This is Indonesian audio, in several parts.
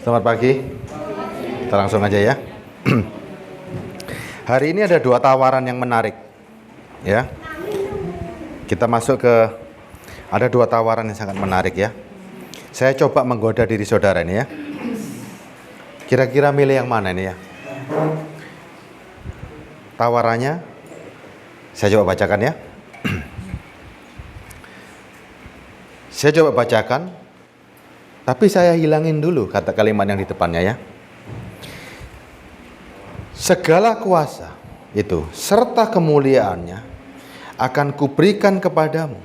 Selamat pagi. Kita langsung aja ya. Hari ini ada 2 tawaran yang menarik. Ya. Kita masuk ke ada 2 tawaran yang sangat menarik ya. Saya coba menggoda diri saudara ini ya. Kira-kira milih yang mana ini ya? Tawarannya saya coba bacakan ya. Saya coba bacakan. Tapi saya hilangin dulu kata kalimat yang di depannya ya. Segala kuasa itu serta kemuliaannya akan kuberikan kepadamu.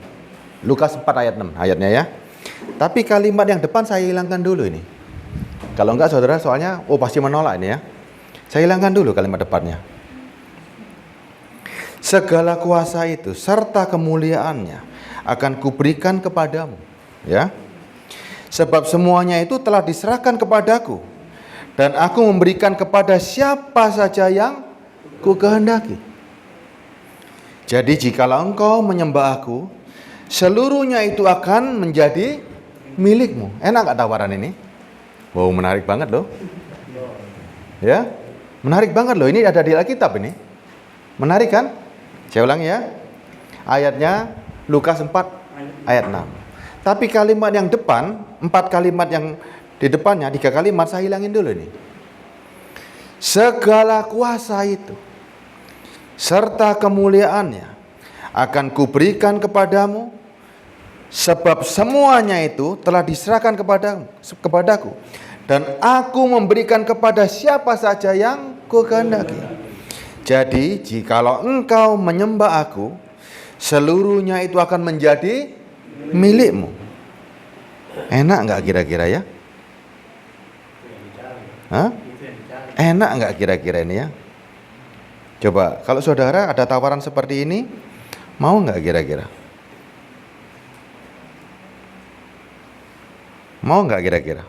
Lukas 4 ayat 6 ayatnya ya. Tapi kalimat yang depan saya hilangkan dulu ini. Kalau enggak saudara soalnya pasti menolak ini ya. Saya hilangkan dulu kalimat depannya. Segala kuasa itu serta kemuliaannya akan kuberikan kepadamu ya. Sebab semuanya itu telah diserahkan kepadaku, dan aku memberikan kepada siapa saja yang ku kehendaki. Jadi jikalau engkau menyembah aku, seluruhnya itu akan menjadi milikmu. Enak gak tawaran ini? Wow, menarik banget loh. Ya, menarik banget loh. Ini ada di Alkitab ini. Menarik kan? Saya ulangi ya. Ayatnya Lukas 4 ayat 6. Tapi kalimat yang depan, 4 kalimat yang di depannya, 3 kalimat saya hilangin dulu nih. Segala kuasa itu serta kemuliaannya akan kuberikan kepadamu, sebab semuanya itu telah diserahkan kepadaku, dan aku memberikan kepada siapa saja yang kukehendaki. Jadi jikalau engkau menyembah aku, seluruhnya itu akan menjadi milikmu. Enak nggak kira-kira ya? Hah? Enak nggak kira-kira ini ya? Coba kalau saudara ada tawaran seperti ini, mau nggak kira-kira? Mau nggak kira-kira?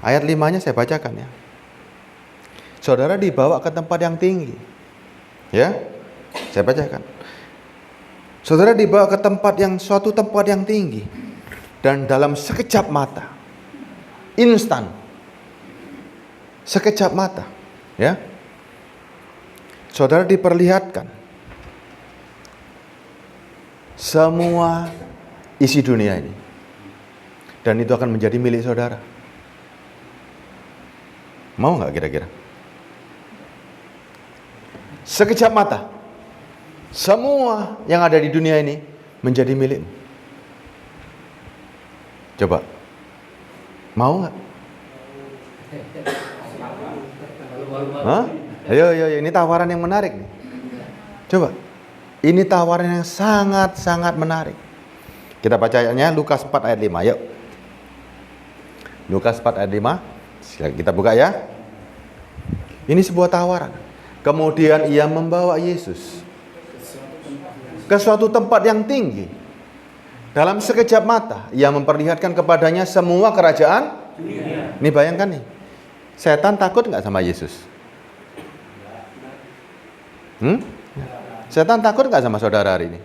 Ayat 5-nya saya bacakan ya. Saudara dibawa ke tempat yang tinggi. Ya, saya bacakan. Saudara dibawa ke suatu tempat yang tinggi, dan dalam sekejap mata, instan, sekejap mata, ya, saudara diperlihatkan semua isi dunia ini, dan itu akan menjadi milik saudara. Mau nggak kira-kira? Sekejap mata, semua yang ada di dunia ini menjadi milikmu. Coba, mau nggak? Hah? Ayo, ini tawaran yang menarik nih. Coba, ini tawaran yang sangat-sangat menarik. Kita baca ayatnya Lukas 4 ayat 5, yuk. Lukas 4 ayat 5, silakan kita buka ya. Ini sebuah tawaran. Kemudian ia membawa Yesus ke suatu tempat yang tinggi. Dalam sekejap mata ia memperlihatkan kepadanya semua kerajaan dunia. Ini bayangkan nih, setan takut nggak sama Yesus? Setan takut nggak sama saudara hari ini?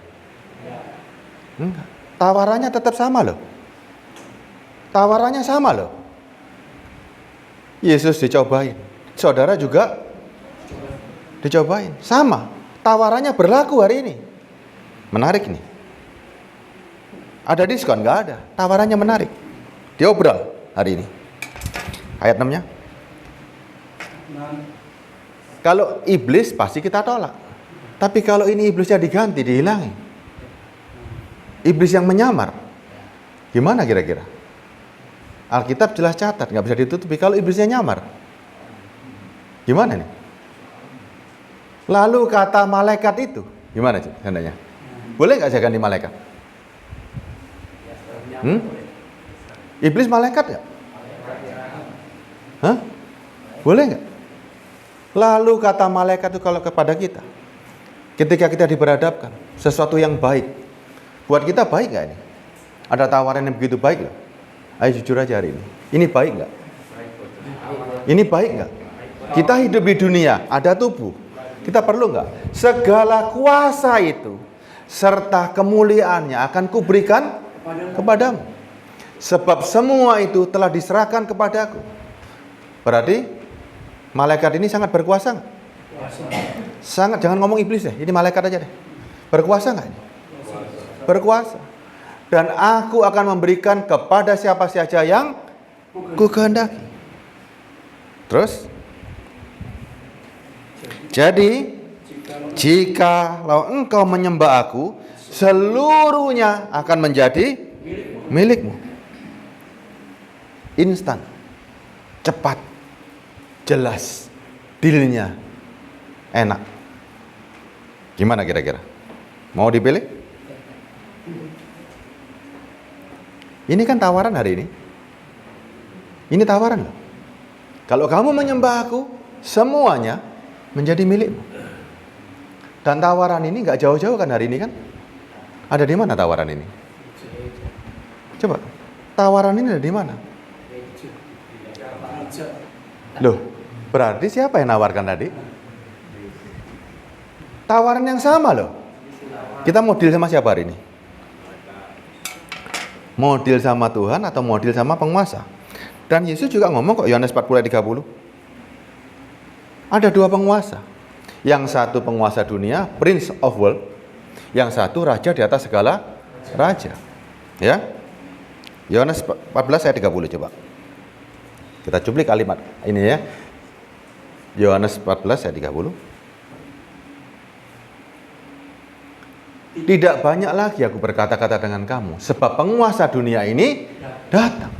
Enggak. Tawarannya tetap sama loh. Tawarannya sama loh. Yesus dicobain, saudara juga dicobain, sama. Tawarannya berlaku hari ini. Menarik nih. Ada diskon? Nggak ada. Tawarannya menarik. Diobral hari ini. Ayat 6-nya. Kalau iblis pasti kita tolak. Tapi kalau ini iblisnya diganti, dihilangi. Iblis yang menyamar. Gimana kira-kira? Alkitab jelas catat, nggak bisa ditutupi kalau iblisnya nyamar. Gimana nih? Lalu kata malaikat itu, gimana seandainya? Boleh nggak saya ganti malaikat? Iblis malaikat nggak? Hah? Boleh nggak? Lalu kata malaikat itu kalau kepada kita, ketika kita diperhadapkan sesuatu yang baik, buat kita baik nggak ini? Ada tawaran yang begitu baik loh. Ayo jujur aja hari ini. Ini baik nggak? Ini baik nggak? Kita hidup di dunia, ada tubuh. Kita perlu nggak? Segala kuasa itu serta kemuliaannya akan kuberikan kepadamu. Sebab semua itu telah diserahkan kepadaku. Berarti malaikat ini sangat berkuasa nggak? Sangat, jangan ngomong iblis deh, ini malaikat aja deh. Berkuasa nggak ini? Berkuasa. Dan aku akan memberikan kepada siapa saja yang kukehendaki. Terus? Jadi, jikalau engkau menyembah aku, seluruhnya akan menjadi milikmu. Instan, cepat, jelas, dealnya enak. Gimana kira-kira? Mau dipilih? Ini kan tawaran hari ini. Ini tawaran loh. Kalau kamu menyembah aku, semuanya menjadi milikmu. Dan tawaran ini nggak jauh-jauh kan hari ini kan? Ada di mana tawaran ini? Coba, tawaran ini ada di mana? Loh, berarti siapa yang nawarkan tadi? Tawaran yang sama loh. Kita mau deal sama siapa hari ini? Mau deal sama Tuhan atau mau deal sama penguasa? Dan Yesus juga ngomong kok, Yohanes 40 ayat 30. Ada dua penguasa. Yang satu penguasa dunia, Prince of World. Yang satu raja di atas segala raja. Ya. Yohanes 14 ayat 30 coba. Kita cuplik kalimat ini ya. Yohanes 14 ayat 30. Tidak banyak lagi aku berkata-kata dengan kamu, sebab penguasa dunia ini datang.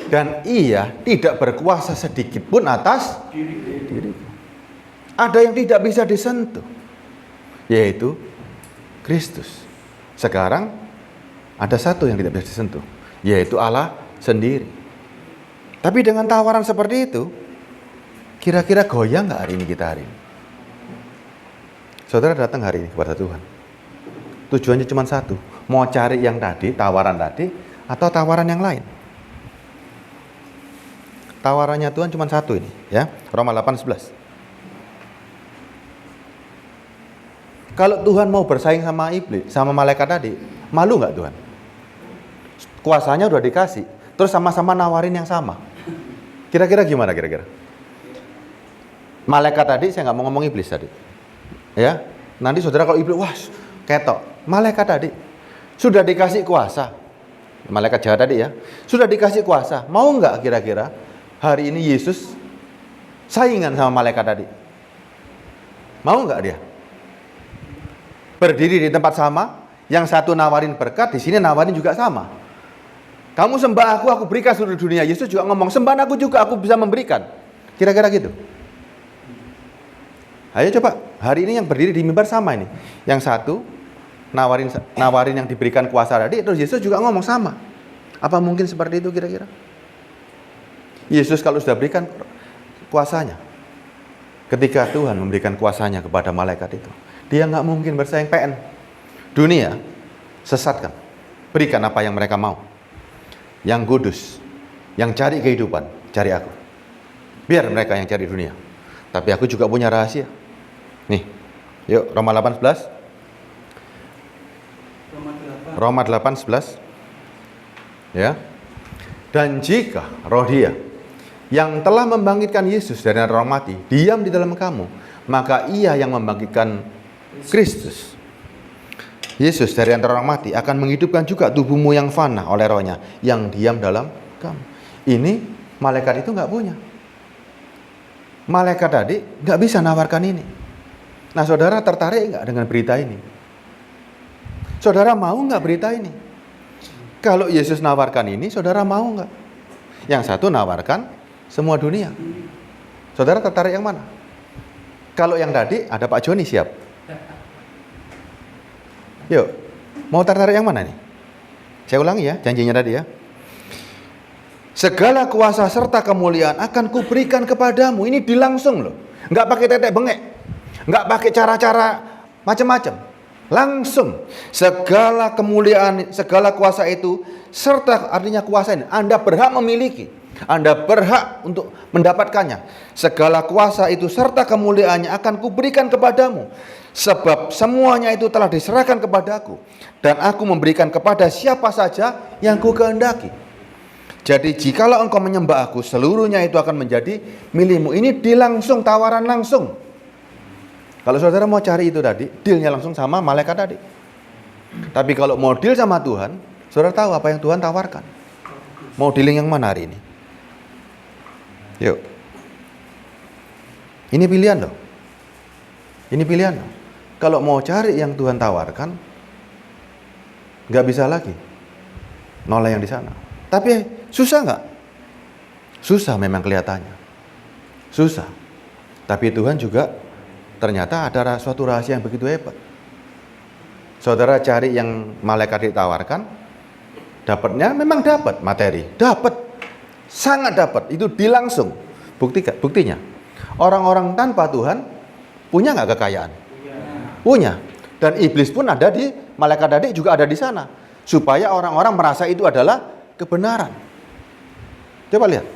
Dan ia tidak berkuasa sedikit pun atas diriku. Ada yang tidak bisa disentuh, yaitu Kristus. Sekarang ada satu yang tidak bisa disentuh, yaitu Allah sendiri. Tapi dengan tawaran seperti itu, kira-kira goyang nggak hari ini kita hari ini? Saudara datang hari ini kepada Tuhan. Tujuannya cuma satu, mau cari yang tadi, tawaran tadi, atau tawaran yang lain. Tawarannya Tuhan cuma satu ini, ya. Roma 8:11. Kalau Tuhan mau bersaing sama iblis, sama malaikat tadi, malu nggak Tuhan? Kuasanya udah dikasih, terus sama-sama nawarin yang sama. Kira-kira gimana kira-kira? Malaikat tadi, saya nggak mau ngomong iblis tadi. Ya, nanti saudara kalau iblis, wah, ketok. Malaikat tadi sudah dikasih kuasa. Malaikat jahat tadi ya, sudah dikasih kuasa. Mau nggak kira-kira hari ini Yesus saingan sama malaikat tadi? Mau nggak dia? Berdiri di tempat sama, yang satu nawarin berkat, di sini nawarin juga sama. Kamu sembah aku berikan seluruh dunia. Yesus juga ngomong, sembah aku juga, aku bisa memberikan. Kira-kira gitu. Ayo coba, hari ini yang berdiri di mimbar sama ini. Yang satu nawarin yang diberikan kuasa tadi, terus Yesus juga ngomong sama. Apa mungkin seperti itu kira-kira? Yesus kalau sudah berikan kuasanya, ketika Tuhan memberikan kuasanya kepada malaikat itu, dia nggak mungkin bersaing PN. Dunia sesatkan, berikan apa yang mereka mau. Yang kudus, yang cari kehidupan, cari aku. Biar mereka yang cari dunia. Tapi aku juga punya rahasia. Nih, yuk Roma 8:11. Roma 8:11. Ya. Dan jika roh Dia yang telah membangkitkan Yesus dari orang mati diam di dalam kamu, maka Ia yang membangkitkan Kristus Yesus dari antara orang mati akan menghidupkan juga tubuhmu yang fana oleh rohnya yang diam dalam kamu. Ini malaikat itu nggak punya. Malaikat tadi nggak bisa nawarkan ini. Nah, saudara tertarik nggak dengan berita ini? Saudara mau nggak berita ini? Kalau Yesus nawarkan ini, saudara mau nggak? Yang satu nawarkan semua dunia. Saudara tertarik yang mana? Kalau yang tadi ada Pak Joni siap. Yuk, mau tertarik yang mana nih? Saya ulangi ya, janjinya tadi ya. Segala kuasa serta kemuliaan akan kuberikan kepadamu. Ini dilangsung loh. Nggak pakai tetek bengek. Nggak pakai cara-cara macam-macam. Langsung. Segala kemuliaan, segala kuasa itu, serta artinya kuasa ini, Anda berhak memiliki. Anda berhak untuk mendapatkannya. Segala kuasa itu serta kemuliaannya akan kuberikan kepadamu. Sebab semuanya itu telah diserahkan kepadaku. Dan aku memberikan kepada siapa saja yang ku kehendaki. Jadi jikalau engkau menyembah aku, seluruhnya itu akan menjadi milikmu. Ini deal langsung, tawaran langsung. Kalau saudara mau cari itu tadi, dealnya langsung sama malaikat tadi. Tapi kalau mau deal sama Tuhan, saudara tahu apa yang Tuhan tawarkan. Mau dealing yang mana hari ini? Yuk. Ini pilihan loh. Ini pilihan loh. Kalau mau cari yang Tuhan tawarkan, nggak bisa lagi nolak yang di sana. Tapi susah nggak? Susah memang kelihatannya. Susah. Tapi Tuhan juga ternyata ada suatu rahasia yang begitu hebat. Saudara cari yang malaikat ditawarkan, dapatnya memang dapat materi. Dapat. Sangat dapat. Itu dilangsung. Buktinya. Orang-orang tanpa Tuhan punya nggak kekayaan? Punya. Dan iblis pun ada di malaikat tadi juga ada di sana. Supaya orang-orang merasa itu adalah kebenaran. Coba lihat.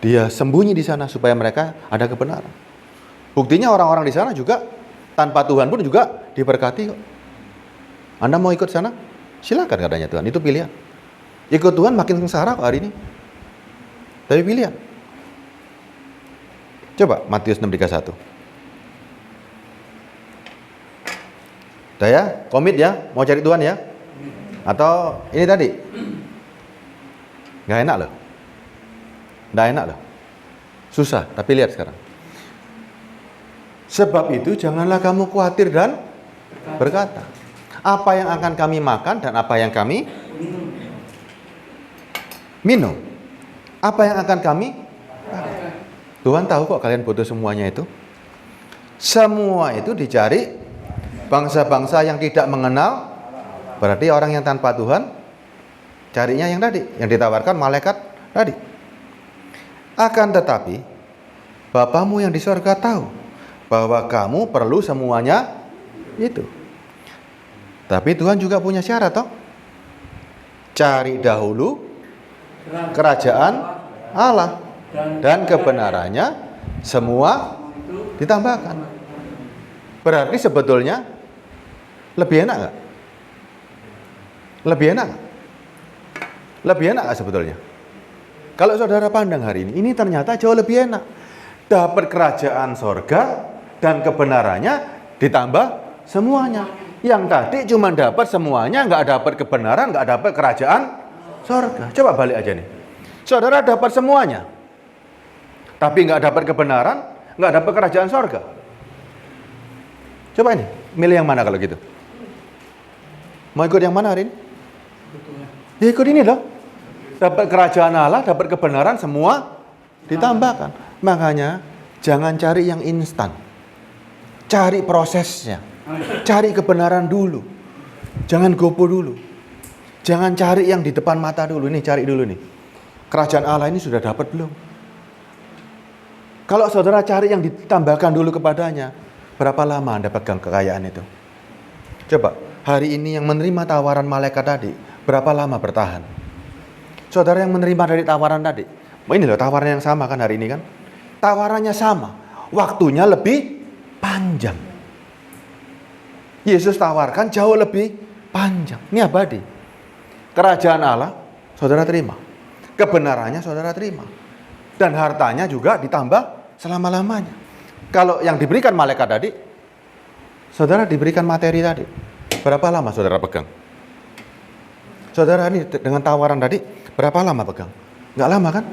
Dia sembunyi di sana supaya mereka ada kebenaran. Buktinya orang-orang di sana juga tanpa Tuhan pun juga diberkati kok. Anda mau ikut sana? Silakan katanya Tuhan. Itu pilihan. Ikut Tuhan makin sengsara kok hari ini. Tapi pilihan. Coba Matius 6:31. Udah ya? Komit ya? Mau cari Tuhan ya? Atau ini tadi? Gak enak loh. Gak enak loh. Susah, tapi lihat sekarang. Sebab itu janganlah kamu khawatir dan berkata, apa yang akan kami makan dan apa yang kami minum? Apa yang akan kami pakai? Tuhan tahu kok kalian butuh semuanya itu. Semua itu dicari bangsa-bangsa yang tidak mengenal. Berarti orang yang tanpa Tuhan carinya yang tadi, yang ditawarkan malaikat tadi. Akan tetapi Bapamu yang di sorga tahu bahwa kamu perlu semuanya itu. Tapi Tuhan juga punya syarat toh. Cari dahulu kerajaan Allah dan kebenarannya, semua ditambahkan. Berarti sebetulnya lebih enak nggak? Lebih enak nggak? Lebih enak nggak sebetulnya? Kalau saudara pandang hari ini ternyata jauh lebih enak. Dapat kerajaan sorga dan kebenarannya ditambah semuanya. Yang tadi cuma dapat semuanya, nggak dapat kebenaran, nggak dapat kerajaan sorga. Coba balik aja nih. Saudara dapat semuanya, tapi nggak dapat kebenaran, nggak dapat kerajaan sorga. Coba ini, milih yang mana kalau gitu? Mau ikut yang mana hari ini? Ya ikut ini loh. Dapat kerajaan Allah, dapat kebenaran, semua ditambahkan. Makanya jangan cari yang instan. Cari prosesnya. Cari kebenaran dulu. Jangan gopo dulu. Jangan cari yang di depan mata dulu. Ini cari dulu nih. Kerajaan Allah ini sudah dapat belum? Kalau saudara cari yang ditambahkan dulu kepadanya, berapa lama Anda pegang kekayaan itu? Coba, hari ini yang menerima tawaran malaikat tadi, berapa lama bertahan? Saudara yang menerima dari tawaran tadi, ini loh tawaran yang sama kan hari ini kan? Tawarannya sama, waktunya lebih panjang. Yesus tawarkan jauh lebih panjang. Ini abadi. Kerajaan Allah, saudara terima. Kebenarannya saudara terima. Dan hartanya juga ditambah selama-lamanya. Kalau yang diberikan malaikat tadi, saudara diberikan materi tadi. Berapa lama saudara pegang? Saudara ini dengan tawaran tadi, berapa lama pegang? Nggak lama kan?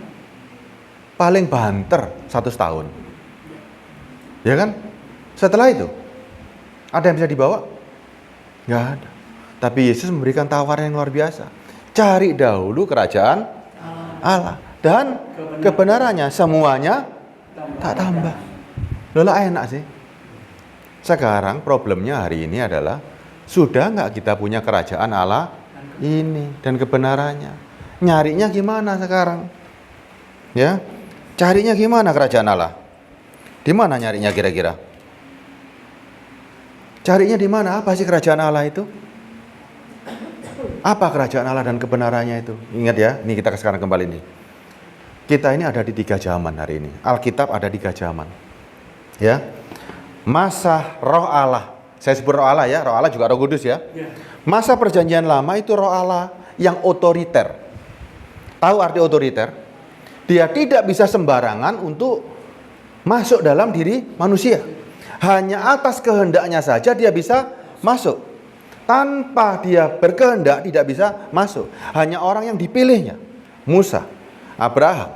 Paling banter 100 tahun. Ya kan? Setelah itu, ada yang bisa dibawa? Nggak ada. Tapi Yesus memberikan tawaran yang luar biasa. Cari dahulu kerajaan Allah dan kebenarannya, semuanya tak tambah. Lola enak sih. Sekarang problemnya hari ini adalah sudah nggak kita punya kerajaan Allah ini dan kebenarannya. Nyarinya gimana sekarang? Ya, carinya gimana kerajaan Allah? Di mana nyarinya kira-kira? Carinya di mana? Apa sih kerajaan Allah itu? Apa kerajaan Allah dan kebenarannya itu? Ingat ya, ini kita sekarang kembali nih. Kita ini ada di 3 zaman hari ini. Alkitab ada 3 zaman. Ya. Masa roh Allah. Saya sebut roh Allah ya, roh Allah juga roh kudus ya. Masa perjanjian lama itu roh Allah yang otoriter. tahu arti otoriter, dia tidak bisa sembarangan untuk masuk dalam diri manusia. Hanya atas kehendaknya saja dia bisa masuk. Tanpa dia berkehendak tidak bisa masuk. Hanya orang yang dipilihnya. Musa, Abraham,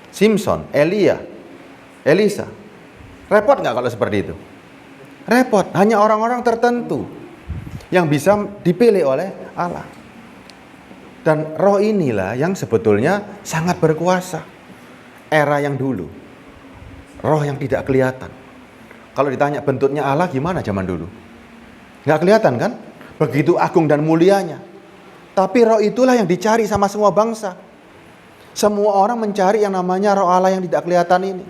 Simpson, Elia, Elisa. Repot nggak kalau seperti itu? Repot. Hanya orang-orang tertentu yang bisa dipilih oleh Allah. Dan roh inilah yang sebetulnya sangat berkuasa. Era yang dulu. Roh yang tidak kelihatan. Kalau ditanya bentuknya Allah gimana zaman dulu? Nggak kelihatan kan? Begitu agung dan mulianya. Tapi roh itulah yang dicari sama semua bangsa. Semua orang mencari yang namanya roh Allah yang tidak kelihatan ini.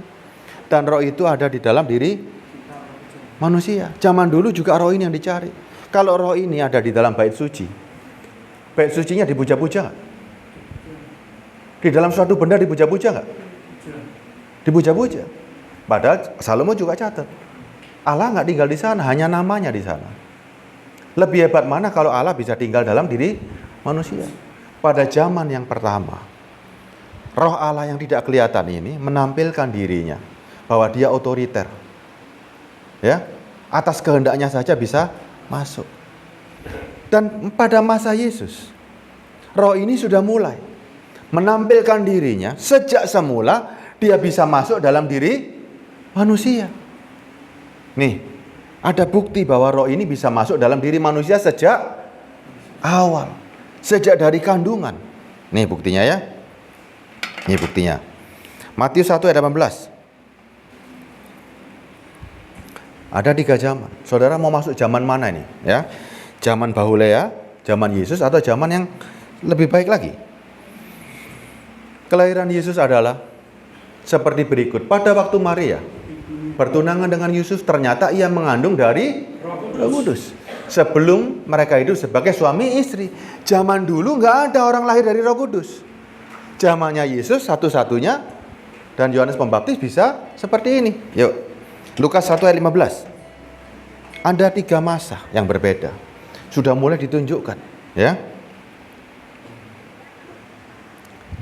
Dan roh itu ada di dalam diri manusia. Zaman dulu juga roh ini yang dicari. Kalau roh ini ada di dalam bait suci, bait sucinya dipuja-puja nggak? Di dalam suatu benda dipuja-puja nggak? Dipuja-puja. Padahal Salomo juga catat, Allah nggak tinggal di sana, hanya namanya di sana. Lebih hebat mana kalau Allah bisa tinggal dalam diri manusia? Pada zaman yang pertama, roh Allah yang tidak kelihatan ini menampilkan dirinya bahwa dia otoriter. Ya, atas kehendaknya saja bisa masuk. Dan pada masa Yesus, roh ini sudah mulai menampilkan dirinya. Sejak semula dia bisa masuk dalam diri manusia. Nih, ada bukti bahwa roh ini bisa masuk dalam diri manusia sejak awal. Sejak dari kandungan. Nih buktinya ya. Ini buktinya. Matius 1 ayat 18. Ada 3 zaman. Saudara mau masuk zaman mana ini? Ya, zaman Bahulea, zaman Yesus, atau zaman yang lebih baik lagi? Kelahiran Yesus adalah seperti berikut. Pada waktu Maria bertunangan dengan Yusuf, ternyata ia mengandung dari Roh Kudus. Sebelum mereka hidup sebagai suami istri. Zaman dulu nggak ada orang lahir dari Roh Kudus. Zamannya Yesus satu-satunya, dan Yohanes Pembaptis bisa seperti ini. Yuk. Lukas 1 ayat 15. Ada 3 masa yang berbeda. Sudah mulai ditunjukkan, ya.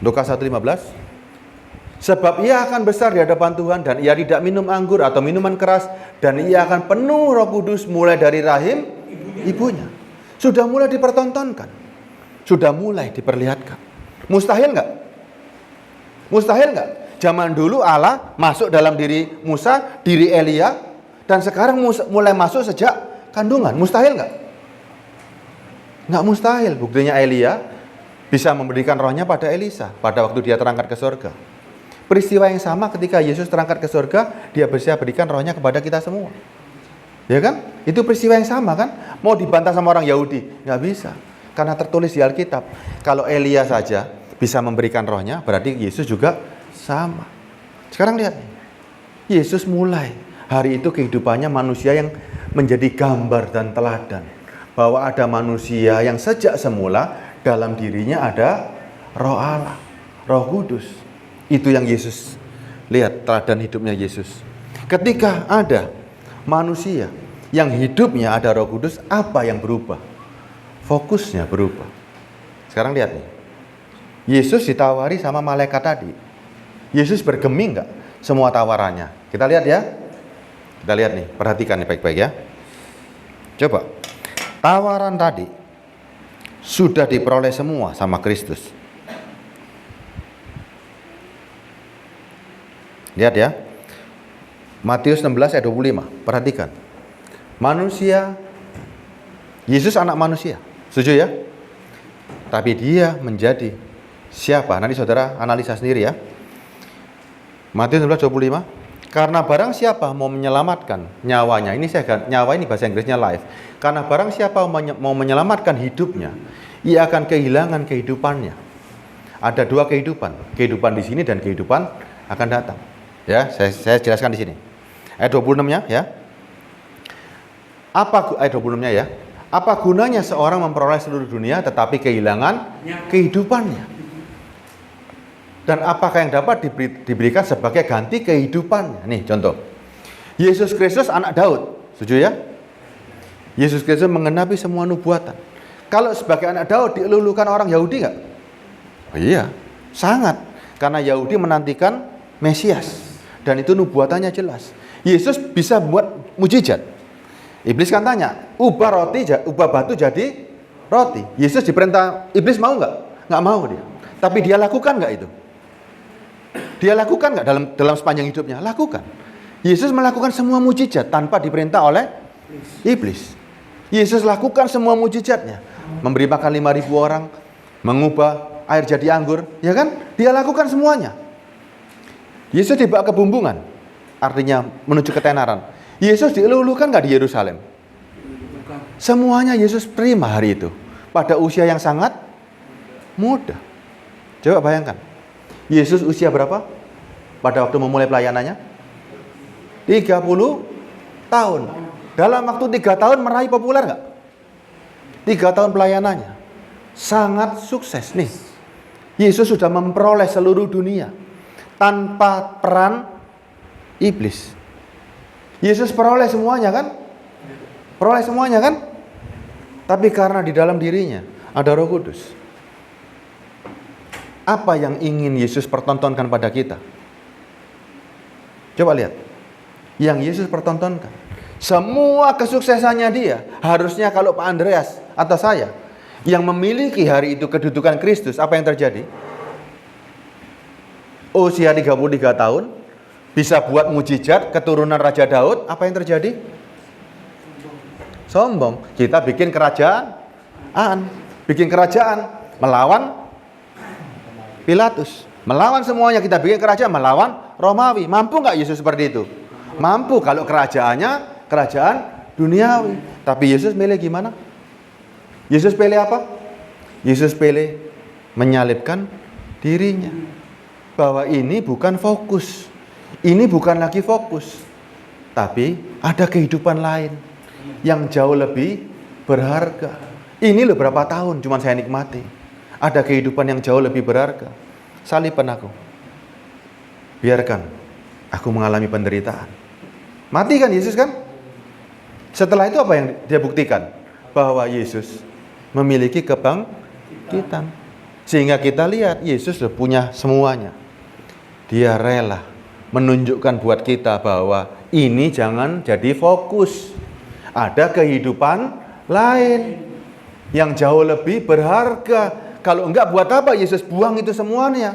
Lukas 1:15. Sebab ia akan besar di hadapan Tuhan dan ia tidak minum anggur atau minuman keras dan ia akan penuh Roh Kudus mulai dari rahim ibunya. Sudah mulai dipertontonkan. Sudah mulai diperlihatkan. Mustahil enggak? Mustahil enggak? Zaman dulu Allah masuk dalam diri Musa, diri Elia, dan sekarang mulai masuk sejak kandungan. Mustahil nggak? Nggak mustahil. Buktinya Elia bisa memberikan rohnya pada Elisa pada waktu dia terangkat ke surga. Peristiwa yang sama ketika Yesus terangkat ke surga, dia bisa berikan rohnya kepada kita semua. Ya kan? Itu peristiwa yang sama kan? Mau dibantah sama orang Yahudi? Nggak bisa. Karena tertulis di Alkitab, kalau Elia saja bisa memberikan rohnya, berarti Yesus juga sama. Sekarang lihat, Yesus mulai hari itu kehidupannya manusia yang menjadi gambar dan teladan bahwa ada manusia yang sejak semula dalam dirinya ada roh Allah, Roh Kudus. Itu yang Yesus lihat, teladan hidupnya Yesus. Ketika ada manusia yang hidupnya ada Roh Kudus, apa yang berubah? Fokusnya berubah. Sekarang lihat nih, Yesus ditawari sama malaikat tadi. Yesus bergeming nggak semua tawarannya? Kita lihat ya. Kita lihat nih, perhatikan nih baik-baik ya. Coba, tawaran tadi sudah diperoleh semua sama Kristus. Lihat ya. Matius 16 ayat 25. Perhatikan. Manusia, Yesus anak manusia. Setuju ya? Tapi dia menjadi siapa? Nanti saudara analisa sendiri ya. Matius 16:25. Karena barang siapa mau menyelamatkan nyawanya, ini nyawa ini bahasa Inggrisnya life. Karena barang siapa mau menyelamatkan hidupnya, ia akan kehilangan kehidupannya. Ada 2 kehidupan, kehidupan di sini dan kehidupan akan datang. Ya, saya jelaskan di sini. Ayat 26-nya ya. Ayat 26-nya ya? Apa gunanya seorang memperoleh seluruh dunia tetapi kehilangan kehidupannya? Dan apakah yang dapat diberikan sebagai ganti kehidupannya? Nih contoh. Yesus Kristus anak Daud. Setuju ya? Yesus Kristus menggenapi semua nubuatan. Kalau sebagai anak Daud dielulukan orang Yahudi nggak? Oh iya. Sangat. Karena Yahudi menantikan Mesias. Dan itu nubuatannya jelas. Yesus bisa buat mujizat. Iblis kan tanya, ubah batu jadi roti. Yesus diperintah, iblis mau nggak? Nggak mau dia. Tapi dia lakukan nggak itu? Dia lakukan nggak dalam sepanjang hidupnya? Lakukan. Yesus melakukan semua mujizat tanpa diperintah oleh iblis. Yesus lakukan semua mujizatnya. Memberi makan 5.000 orang, mengubah air jadi anggur, ya kan? Dia lakukan semuanya. Yesus dibawa ke bumbungan, artinya menuju ketenaran. Yesus dielulukan nggak di Yerusalem? Semuanya Yesus terima hari itu. Pada usia yang sangat muda. Coba bayangkan. Yesus usia berapa? Pada waktu memulai pelayanannya? 30 tahun. Dalam waktu 3 tahun meraih populer nggak? 3 tahun pelayanannya. Sangat sukses nih. Yesus sudah memperoleh seluruh dunia. Tanpa peran iblis. Yesus peroleh semuanya kan? Peroleh semuanya kan? Tapi karena di dalam dirinya ada Roh Kudus. Apa yang ingin Yesus pertontonkan pada kita? Coba lihat. Yang Yesus pertontonkan. Semua kesuksesannya dia. Harusnya kalau Pak Andreas atau saya yang memiliki hari itu kedudukan Kristus, apa yang terjadi? Usia 33 tahun, bisa buat mujizat keturunan Raja Daud, apa yang terjadi? Sombong. Kita bikin kerajaan, melawan Pilatus, melawan semuanya. Kita bikin kerajaan melawan Romawi. Mampu nggak Yesus seperti itu? Mampu kalau kerajaannya kerajaan duniawi. Tapi Yesus milih gimana? Yesus pilih apa? Yesus pilih menyalibkan dirinya. Bahwa ini bukan fokus. Ini bukan lagi fokus. Tapi ada kehidupan lain yang jauh lebih berharga. Ini loh berapa tahun cuman saya nikmati. Ada kehidupan yang jauh lebih berharga. Salibkan aku. Biarkan aku mengalami penderitaan. Mati kan Yesus kan? Setelah itu apa yang dia buktikan? Bahwa Yesus memiliki kebangkitan. Sehingga kita lihat Yesus sudah punya semuanya. Dia rela menunjukkan buat kita bahwa ini jangan jadi fokus. Ada kehidupan lain yang jauh lebih berharga. Kalau enggak, buat apa Yesus buang itu semuanya?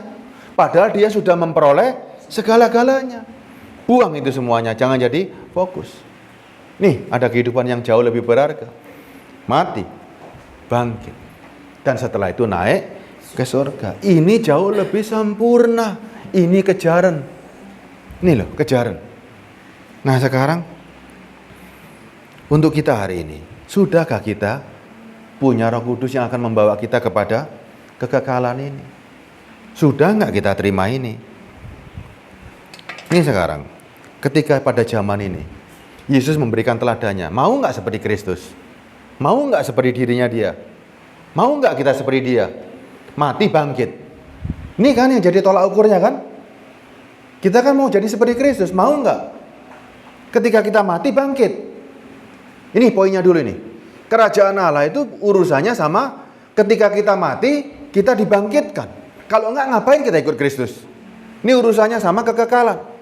Padahal dia sudah memperoleh segala-galanya. Buang itu semuanya, jangan jadi fokus. Nih, ada kehidupan yang jauh lebih berharga. Mati, bangkit. Dan setelah itu naik ke surga. Ini jauh lebih sempurna. Ini kejaran. Ini loh, kejaran. Nah sekarang, untuk kita hari ini, sudahkah kita punya Roh Kudus yang akan membawa kita kepada kekekalan ini? Sudah nggak kita terima ini? Ini sekarang, ketika pada zaman ini, Yesus memberikan teladannya. Mau nggak seperti Kristus? Mau nggak seperti dirinya dia? Mau nggak kita seperti dia? Mati bangkit. Ini kan yang jadi tolak ukurnya kan? Kita kan mau jadi seperti Kristus, mau nggak? Ketika kita mati bangkit. Ini poinnya dulu ini. Kerajaan Allah itu urusannya sama ketika kita mati, kita dibangkitkan. Kalau enggak, ngapain kita ikut Kristus? Ini urusannya sama kekekalan.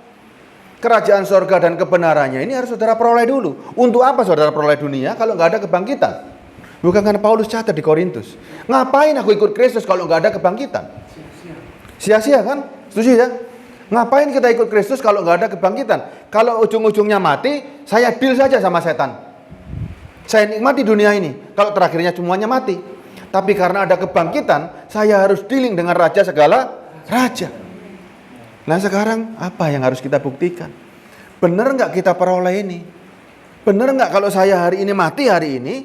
Kerajaan sorga dan kebenarannya ini harus saudara peroleh dulu. Untuk apa saudara peroleh dunia kalau nggak ada kebangkitan? Bukan karena Paulus catat di Korintus. Ngapain aku ikut Kristus kalau nggak ada kebangkitan? Sia-sia kan? Setuju ya? Ngapain kita ikut Kristus kalau nggak ada kebangkitan? Kalau ujung-ujungnya mati, saya deal saja sama setan. Saya nikmati dunia ini. Kalau terakhirnya semuanya mati. Tapi karena ada kebangkitan, saya harus dealing dengan raja segala raja. Nah sekarang apa yang harus kita buktikan? Benar nggak kita peroleh ini? Benar nggak kalau saya hari ini mati hari ini,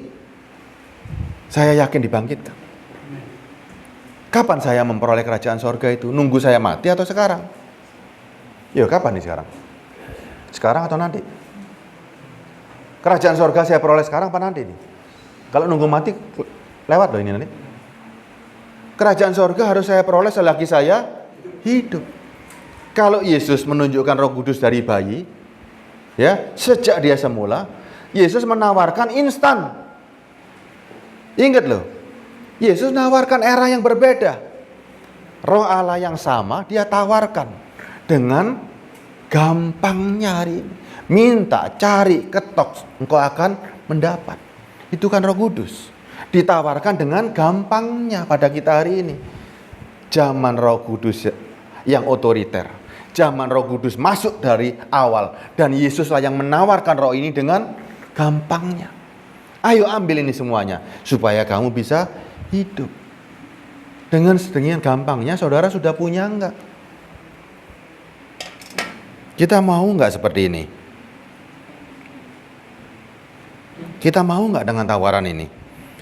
saya yakin dibangkitkan? Kapan saya memperoleh kerajaan sorga itu? Nunggu saya mati atau sekarang? Yo, kapan nih sekarang? Sekarang atau nanti? Kerajaan sorga saya peroleh sekarang apa nanti nih? Kalau nunggu mati, lewat loh ini nanti. Kerajaan sorga harus saya peroleh selagi saya hidup. Kalau Yesus menunjukkan Roh Kudus dari bayi, ya, sejak dia semula, Yesus menawarkan instan. Ingat loh, Yesus menawarkan era yang berbeda. Roh Allah yang sama dia tawarkan dengan gampangnya hari ini. Minta, cari, ketok, engkau akan mendapat. Itu kan Roh Kudus. Ditawarkan dengan gampangnya pada kita hari ini. Zaman Roh Kudus yang otoriter. Zaman Roh Kudus masuk dari awal. Dan Yesuslah yang menawarkan roh ini dengan gampangnya. Ayo ambil ini semuanya. Supaya kamu bisa hidup. Dengan sedemikian gampangnya, saudara sudah punya enggak? Kita mau enggak seperti ini? Kita mau enggak dengan tawaran ini?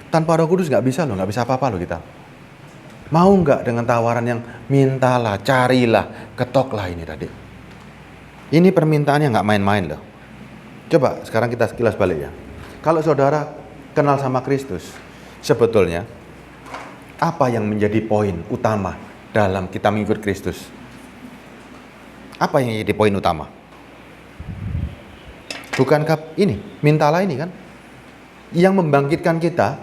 Tanpa Roh Kudus enggak bisa loh, enggak bisa apa-apa loh kita. Mau enggak dengan tawaran yang mintalah, carilah, ketoklah ini tadi? Ini permintaannya enggak main-main loh. Coba sekarang kita sekilas balik ya. Kalau saudara kenal sama Kristus, sebetulnya apa yang menjadi poin utama dalam kita mengikut Kristus? Apa yang jadi poin utama? Bukankah ini, mintalah ini kan? Yang membangkitkan kita,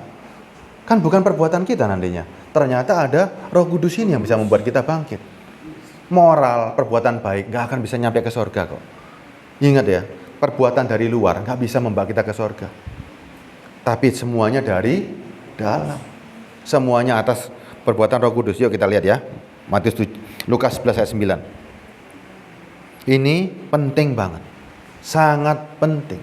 kan bukan perbuatan kita nantinya. Ternyata ada Roh Kudus ini yang bisa membuat kita bangkit. Moral, perbuatan baik, gak akan bisa nyampe ke surga kok. Ingat ya, perbuatan dari luar gak bisa membawa kita ke surga. Tapi semuanya dari dalam. Semuanya atas perbuatan Roh Kudus. Yuk kita lihat ya. Lukas 11 ayat 9. Ini penting banget. Sangat penting.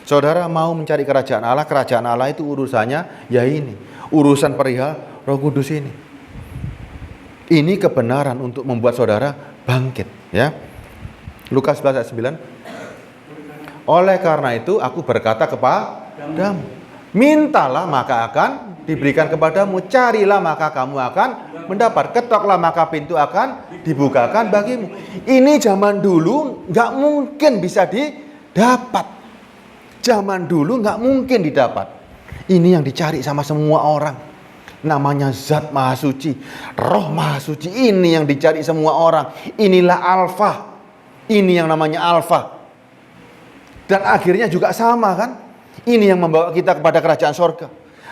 Saudara mau mencari kerajaan Allah itu urusannya ya ini. Urusan perihal Roh Kudus ini. Ini kebenaran untuk membuat saudara bangkit. Ya. Lukas 11 ayat 9. Oleh karena itu aku berkata kepadamu, mintalah maka akan diberikan kepadamu, carilah maka kamu akan mendapat, ketoklah maka pintu akan dibukakan bagimu. Ini zaman dulu nggak mungkin bisa didapat. Zaman dulu nggak mungkin didapat. Ini yang dicari sama semua orang. Namanya Zat Maha Suci, Roh Maha Suci. Ini yang dicari semua orang. Inilah Alfa. Ini yang namanya Alfa. Dan akhirnya juga sama kan? Ini yang membawa kita kepada kerajaan sorga.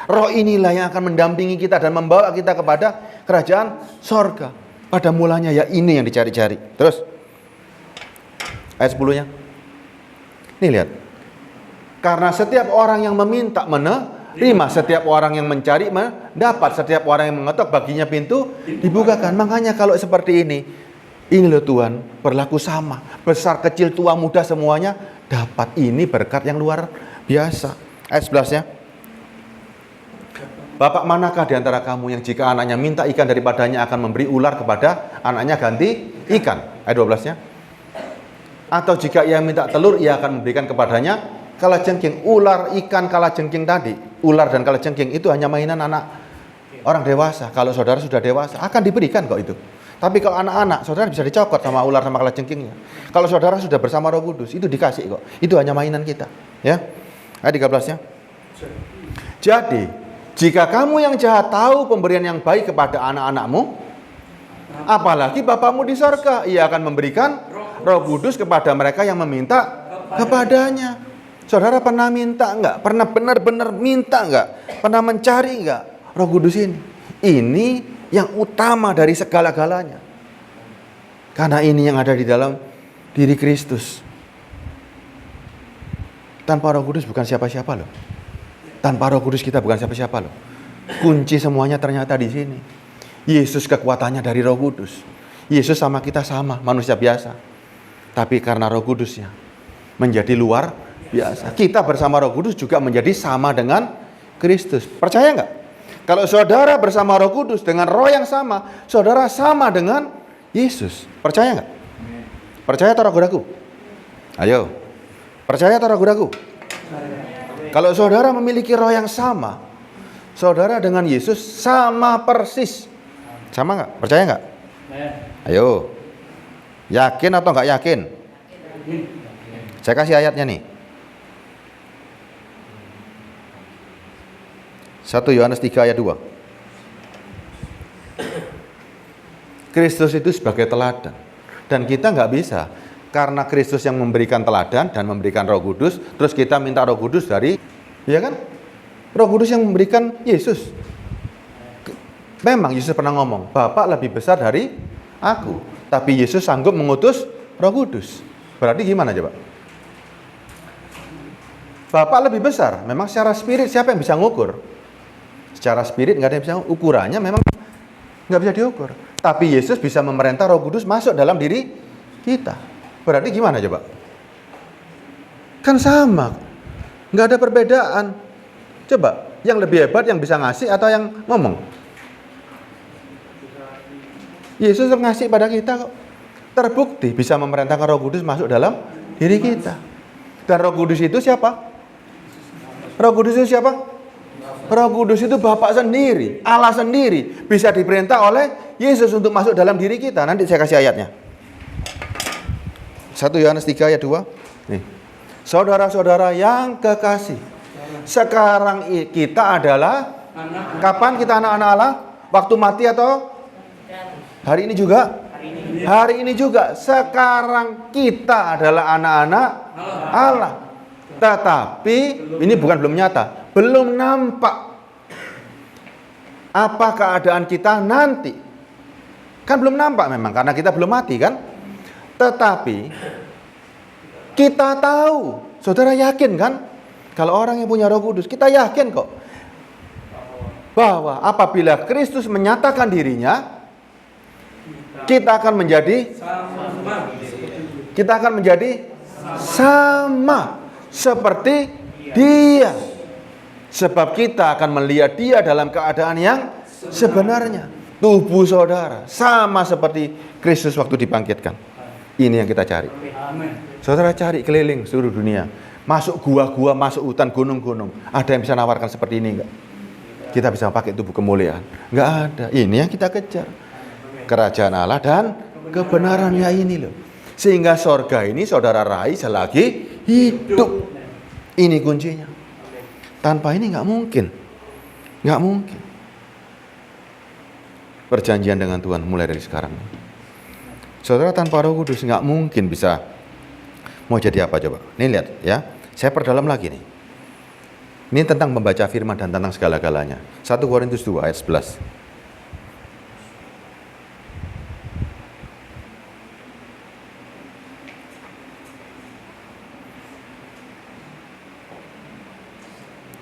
Roh inilah yang akan mendampingi kita dan membawa kita kepada kerajaan sorga. Pada mulanya ya ini yang dicari-cari. Terus ayat 10-nya. Nih lihat. Karena setiap orang yang meminta menerima, setiap orang yang mencari mendapat, setiap orang yang mengetok baginya pintu dibukakan. Makanya kalau seperti ini loh Tuhan, berlaku sama. Besar, kecil, tua, muda semuanya dapat. Ini berkat yang luar biasa. Ayat 11-nya. Bapak manakah di antara kamu yang jika anaknya minta ikan daripadanya akan memberi ular kepada anaknya ganti ikan? Ayat 12-nya. Atau jika ia minta telur, ia akan memberikan kepadanya kalajengking. Ular, ikan, kalajengking tadi, ular dan kalajengking itu hanya mainan anak orang dewasa. Kalau saudara sudah dewasa, akan diberikan kok itu. Tapi kalau anak-anak, saudara bisa dicokot sama ular sama kalajengkingnya. Kalau saudara sudah bersama Roh Kudus, itu dikasih kok. Itu hanya mainan kita. Ya. Ayat 13-nya. Jadi, jika kamu yang jahat tahu pemberian yang baik kepada anak-anakmu, apalagi Bapamu di sorga, ia akan memberikan Roh Kudus kepada mereka yang meminta kepadanya. Saudara pernah minta enggak? Pernah benar-benar minta enggak? Pernah mencari enggak Roh Kudus ini? Ini yang utama dari segala-galanya. Karena ini yang ada di dalam diri Kristus. Tanpa Roh Kudus bukan siapa-siapa loh. Tanpa Roh Kudus kita bukan siapa-siapa loh. Kunci semuanya ternyata di sini. Yesus kekuatannya dari Roh Kudus. Yesus sama kita sama, manusia biasa. Tapi karena Roh Kudusnya menjadi luar biasa. Kita bersama Roh Kudus juga menjadi sama dengan Kristus. Percaya enggak? Kalau saudara bersama Roh Kudus dengan roh yang sama, saudara sama dengan Yesus. Percaya enggak? Percaya atau ragu-ragu? Ayo. Percaya atau ragu-ragu? Kalau saudara memiliki roh yang sama, saudara dengan Yesus sama persis. Sama enggak? Percaya enggak? Ayo. Yakin atau enggak yakin? Saya kasih ayatnya nih. 1 Yohanes 3 ayat 2. Kristus itu sebagai teladan. Dan kita nggak bisa. Karena Kristus yang memberikan teladan dan memberikan Roh Kudus, terus kita minta Roh Kudus dari, ya kan? Roh Kudus yang memberikan Yesus. Memang Yesus pernah ngomong, Bapa lebih besar dari aku. Tapi Yesus sanggup mengutus Roh Kudus. Berarti gimana coba? Bapa lebih besar. Memang secara spirit siapa yang bisa ngukur? Secara spirit nggak ada yang bisa ngukur. Ukurannya memang nggak bisa diukur. Tapi Yesus bisa memerintah Roh Kudus masuk dalam diri kita. Berarti gimana coba? Kan sama. Nggak ada perbedaan. Coba, yang lebih hebat yang bisa ngasih atau yang ngomong? Yesus ngasih pada kita kok. Terbukti bisa memerintahkan Roh Kudus masuk dalam diri kita. Dan Roh Kudus itu siapa? Roh Kudus itu siapa? Roh Kudus itu Bapa sendiri, Allah sendiri. Bisa diperintah oleh Yesus untuk masuk dalam diri kita. Nanti saya kasih ayatnya. 1 Yohanes 3 ayat 2. Nih. Saudara-saudara yang kekasih, sekarang kita adalah, kapan kita anak-anak Allah? Waktu mati atau hari ini juga? Hari ini juga. Sekarang kita adalah anak-anak Allah. Tetapi ini bukan belum nyata, belum nampak. Apa keadaan kita nanti? Kan belum nampak memang, karena kita belum mati kan? Tetapi kita tahu, saudara yakin kan? Kalau orang yang punya Roh Kudus, kita yakin kok bahwa apabila Kristus menyatakan dirinya, kita akan menjadi sama seperti Dia. Sebab kita akan melihat Dia dalam keadaan yang sebenarnya. Tubuh saudara sama seperti Kristus waktu dibangkitkan. Ini yang kita cari. Saudara cari keliling seluruh dunia. Masuk gua-gua, masuk hutan, gunung-gunung. Ada yang bisa nawarkan seperti ini enggak? Kita bisa pakai tubuh kemuliaan. Enggak ada. Ini yang kita kejar. Kerajaan Allah dan kebenarannya ini loh. Sehingga sorga ini saudara raih selagi hidup. Ini kuncinya. Tanpa ini enggak mungkin. Enggak mungkin. Perjanjian dengan Tuhan mulai dari sekarang. Saudara tanpa Roh Kudus enggak mungkin bisa. Mau jadi apa coba? Nih lihat ya. Saya perdalam lagi nih. Ini tentang membaca firman dan tentang segala-galanya. 1 Korintus 2 ayat 11.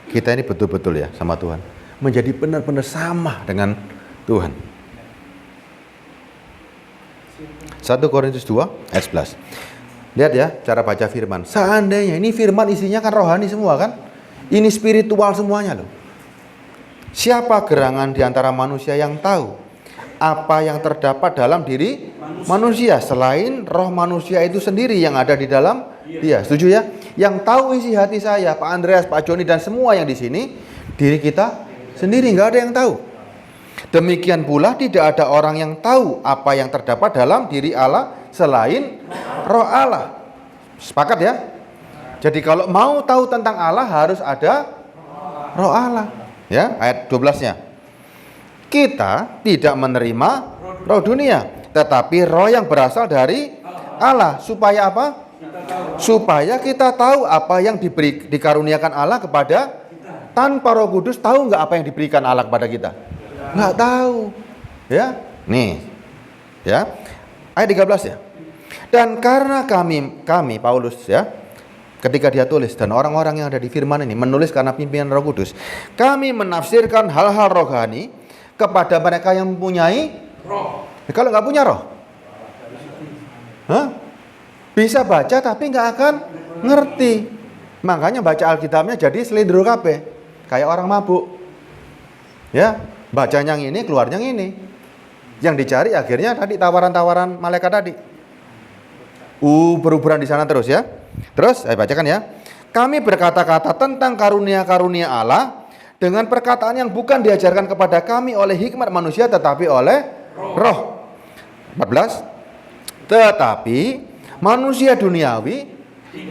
Kita ini betul-betul ya sama Tuhan. Menjadi benar-benar sama dengan Tuhan. 1 Korintus 2 ayat 11. Lihat ya cara baca firman. Seandainya ini firman isinya kan rohani semua kan? Ini spiritual semuanya loh. Siapa gerangan di antara manusia yang tahu apa yang terdapat dalam diri manusia selain roh manusia itu sendiri yang ada di dalam dia? Setuju ya? Yang tahu isi hati saya, Pak Andreas, Pak Joni dan semua yang di sini, diri kita sendiri, nggak ada yang tahu. Demikian pula tidak ada orang yang tahu apa yang terdapat dalam diri Allah selain Roh Allah. Sepakat ya? Jadi kalau mau tahu tentang Allah harus ada Roh Allah. Ya, ayat 12-nya. Kita tidak menerima roh dunia, tetapi roh yang berasal dari Allah. Supaya apa? Supaya kita tahu apa yang dikaruniakan Allah kepada. Tanpa Roh Kudus tahu nggak apa yang diberikan Allah kepada kita? Nggak tahu. Ya, nih. Ya, ayat 13 ya. Dan karena kami Paulus ya, ketika dia tulis dan orang-orang yang ada di firman ini menulis karena pimpinan Roh Kudus, kami menafsirkan hal-hal rohani kepada mereka yang mempunyai roh. Kalau nggak punya roh, bisa baca tapi nggak akan ngerti. Makanya baca Alkitabnya jadi selindro kabeh, kayak orang mabuk. Ya, bacanya yang ini, keluarnya yang ini. Yang dicari akhirnya tadi tawaran-tawaran malaikat tadi. Beruburan di sana terus ya. Terus saya bacakan ya. Kami berkata-kata tentang karunia-karunia Allah dengan perkataan yang bukan diajarkan kepada kami oleh hikmat manusia tetapi oleh roh. 14. Tetapi manusia duniawi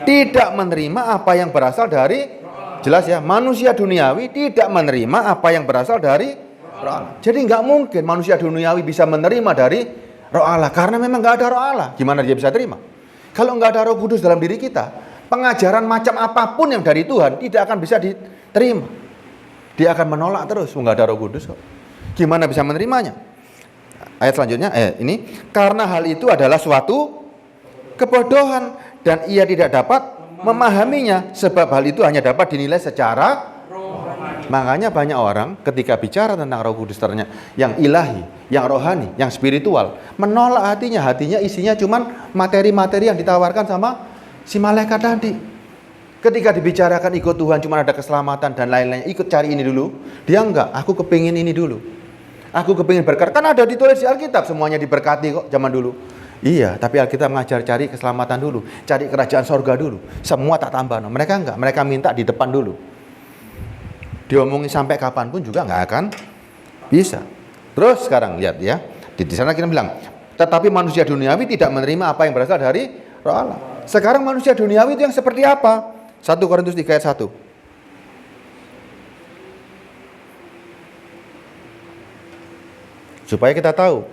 tidak menerima apa yang berasal dari, jelas ya, manusia duniawi tidak menerima apa yang berasal dari roh Allah. Jadi nggak mungkin manusia duniawi bisa menerima dari roh Allah karena memang nggak ada roh Allah. Gimana dia bisa terima? Kalau nggak ada Roh Kudus dalam diri kita, pengajaran macam apapun yang dari Tuhan tidak akan bisa diterima. Dia akan menolak terus, nggak ada Roh Kudus kok. Gimana bisa menerimanya? Ayat selanjutnya, ini karena hal itu adalah suatu kebodohan dan ia tidak dapat memahaminya sebab hal itu hanya dapat dinilai secara rohani. Makanya banyak orang ketika bicara tentang Roh Kudus ternyata yang ilahi, yang rohani, yang spiritual, menolak hatinya isinya cuman materi-materi yang ditawarkan sama si malaikat tadi. Ketika dibicarakan ikut Tuhan cuma ada keselamatan dan lain-lain, ikut cari ini dulu, dia enggak, aku kepingin ini dulu. Aku kepingin berkat, kan ada ditulis di Alkitab semuanya diberkati kok zaman dulu. Iya, tapi Alkitab mengajar cari keselamatan dulu, cari kerajaan sorga dulu. Semua tak tambah, no. Mereka enggak, mereka minta di depan dulu. Diomongin sampai kapanpun juga enggak akan bisa. Terus sekarang lihat ya, di sana kita bilang, tetapi manusia duniawi tidak menerima apa yang berasal dari Roh Allah. Sekarang manusia duniawi itu yang seperti apa? 1 Korintus 3 ayat 1. Supaya kita tahu.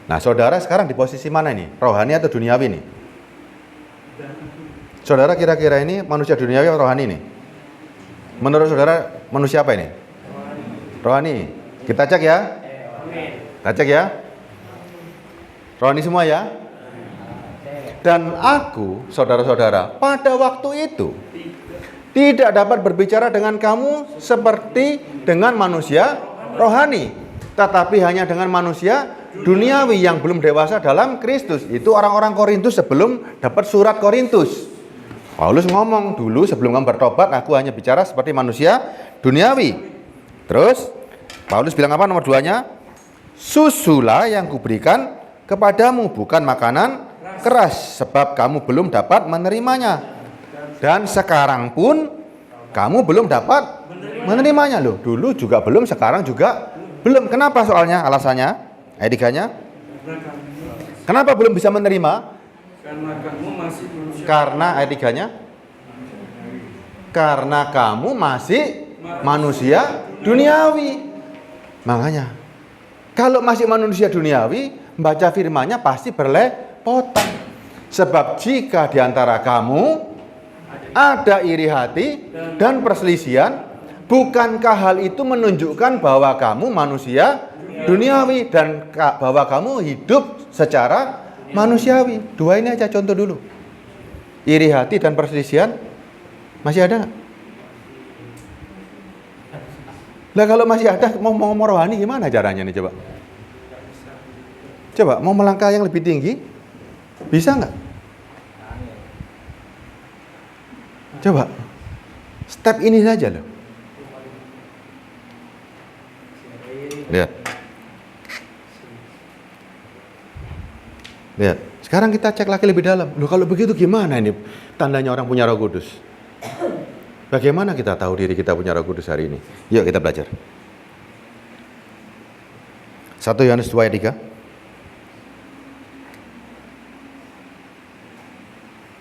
Nah, saudara sekarang di posisi mana ini? Rohani atau duniawi nih? Saudara kira-kira ini manusia duniawi atau rohani nih? Menurut saudara manusia apa ini? Rohani. Kita cek ya. Kita cek ya. Rohani semua ya. Dan aku, saudara-saudara, pada waktu itu tidak dapat berbicara dengan kamu seperti dengan manusia rohani, tetapi hanya dengan manusia duniawi yang belum dewasa dalam Kristus. Itu orang-orang Korintus sebelum dapat surat Korintus. Paulus ngomong dulu sebelum kamu bertobat, aku hanya bicara seperti manusia duniawi. Terus Paulus bilang apa nomor 2-nya? Susulah yang kuberikan kepadamu, bukan makanan keras, sebab kamu belum dapat menerimanya. Dan sekarang pun kamu belum dapat menerimanya loh. Dulu juga belum, sekarang juga belum. Kenapa soalnya? Alasannya ayat 3-nya. Kenapa belum bisa menerima? Karena kamu masih manusia. Karena ayat 3-nya. Karena kamu masih manusia duniawi. Makanya kalau masih manusia duniawi, baca firman-Nya pasti berlepotan. Sebab jika di antara kamu ada iri hati dan perselisihan, bukankah hal itu menunjukkan bahwa kamu manusia duniawi dan bahwa kamu hidup secara manusiawi? 2 ini aja contoh dulu. Iri hati dan perselisihan masih ada nggak? Lah kalau masih ada, mau rohani gimana caranya nih coba? Coba mau melangkah yang lebih tinggi, bisa nggak? Coba step ini saja loh. Lihat. Lihat. Sekarang kita cek lagi lebih dalam. Loh kalau begitu gimana ini tandanya orang punya Roh Kudus? Bagaimana kita tahu diri kita punya Roh Kudus hari ini? Yuk kita belajar. 1 Yohanes 2 ayat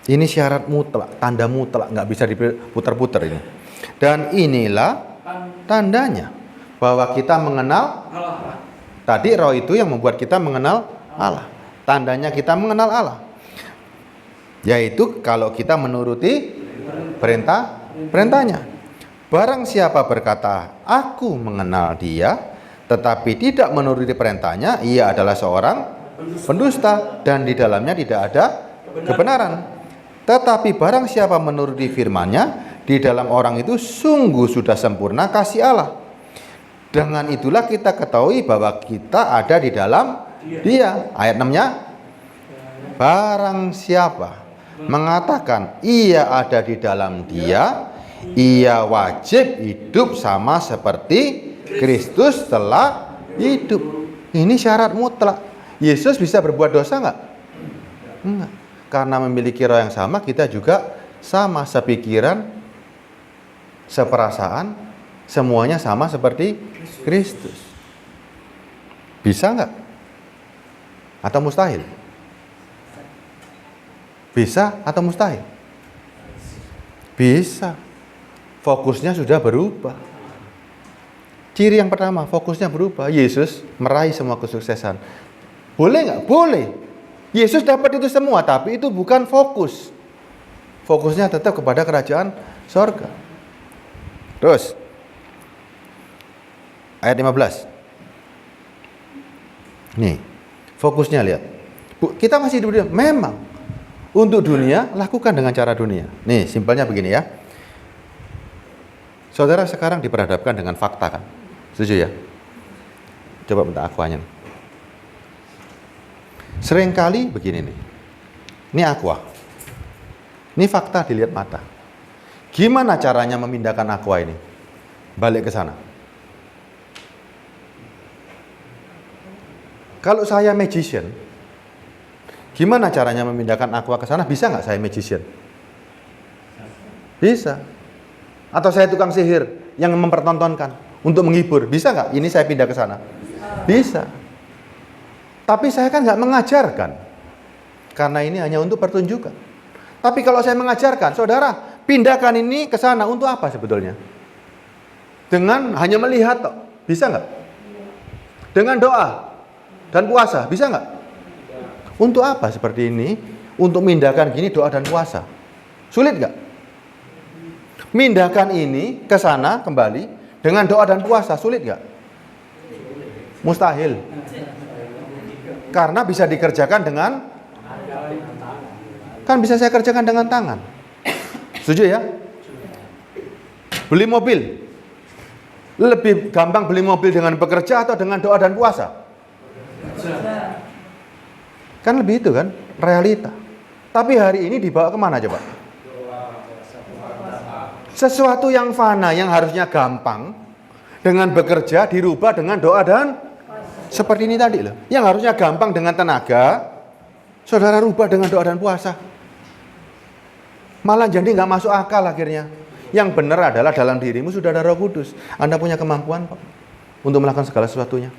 3. Ini syarat mutlak, tanda mutlak, nggak bisa diputar-putar ini. Dan inilah tandanya bahwa kita mengenal Allah. Tadi roh itu yang membuat kita mengenal Allah. Tandanya kita mengenal Allah, yaitu kalau kita menuruti perintahnya. Barang siapa berkata, aku mengenal dia, tetapi tidak menuruti perintahnya, ia adalah seorang pendusta dan di dalamnya tidak ada kebenaran. Tetapi barang siapa menuruti firman-Nya, di dalam orang itu sungguh sudah sempurna kasih Allah. Dengan itulah kita ketahui bahwa kita ada di dalam Dia. Ayat 6-nya, barang siapa mengatakan ia ada di dalam Dia, ia wajib hidup sama seperti Kristus telah hidup. Ini syarat mutlak. Yesus bisa berbuat dosa enggak? Enggak. Karena memiliki roh yang sama, kita juga sama sepikiran, seperasaan, semuanya sama seperti Kristus. Bisa enggak? Atau mustahil? Bisa atau mustahil? Bisa. Fokusnya sudah berubah. Ciri yang pertama, fokusnya berubah. Yesus meraih semua kesuksesan. Boleh nggak? Boleh. Yesus dapat itu semua, tapi itu bukan fokus. Fokusnya tetap kepada kerajaan sorga. Terus, ayat 15. Nih, fokusnya lihat. Kita masih hidup di dunia. Memang untuk dunia, lakukan dengan cara dunia. Nih, simpelnya begini ya. Saudara sekarang diperhadapkan dengan fakta kan? Setuju ya? Coba minta aquanya nih. Seringkali begini nih. Ini aqua. Ini fakta dilihat mata. Gimana caranya memindahkan aqua ini? Balik ke sana. Kalau saya magician, gimana caranya memindahkan aqua ke sana? Bisa nggak saya magician? Bisa. Atau saya tukang sihir yang mempertontonkan untuk menghibur. Bisa nggak? Ini saya pindah ke sana. Bisa. Tapi saya kan nggak mengajarkan. Karena ini hanya untuk pertunjukan. Tapi kalau saya mengajarkan, saudara, pindahkan ini ke sana untuk apa sebetulnya? Dengan hanya melihat, bisa nggak? Dengan doa dan puasa, bisa nggak? Untuk apa seperti ini? Untuk mindahkan gini doa dan puasa. Sulit nggak? Mindahkan ini ke sana kembali dengan doa dan puasa, sulit nggak? Mustahil. Karena bisa dikerjakan dengan, kan bisa saya kerjakan dengan tangan. Setuju ya? Beli mobil. Lebih gampang beli mobil dengan bekerja atau dengan doa dan puasa? Kan lebih itu kan, realita. Tapi hari ini dibawa kemana coba? Sesuatu yang fana, yang harusnya gampang, dengan bekerja dirubah dengan doa dan seperti ini tadi loh. Yang harusnya gampang dengan tenaga, saudara rubah dengan doa dan puasa. Malah jadi nggak masuk akal akhirnya. Yang benar adalah dalam dirimu sudah ada Roh Kudus. Anda punya kemampuan kok untuk melakukan segala sesuatunya.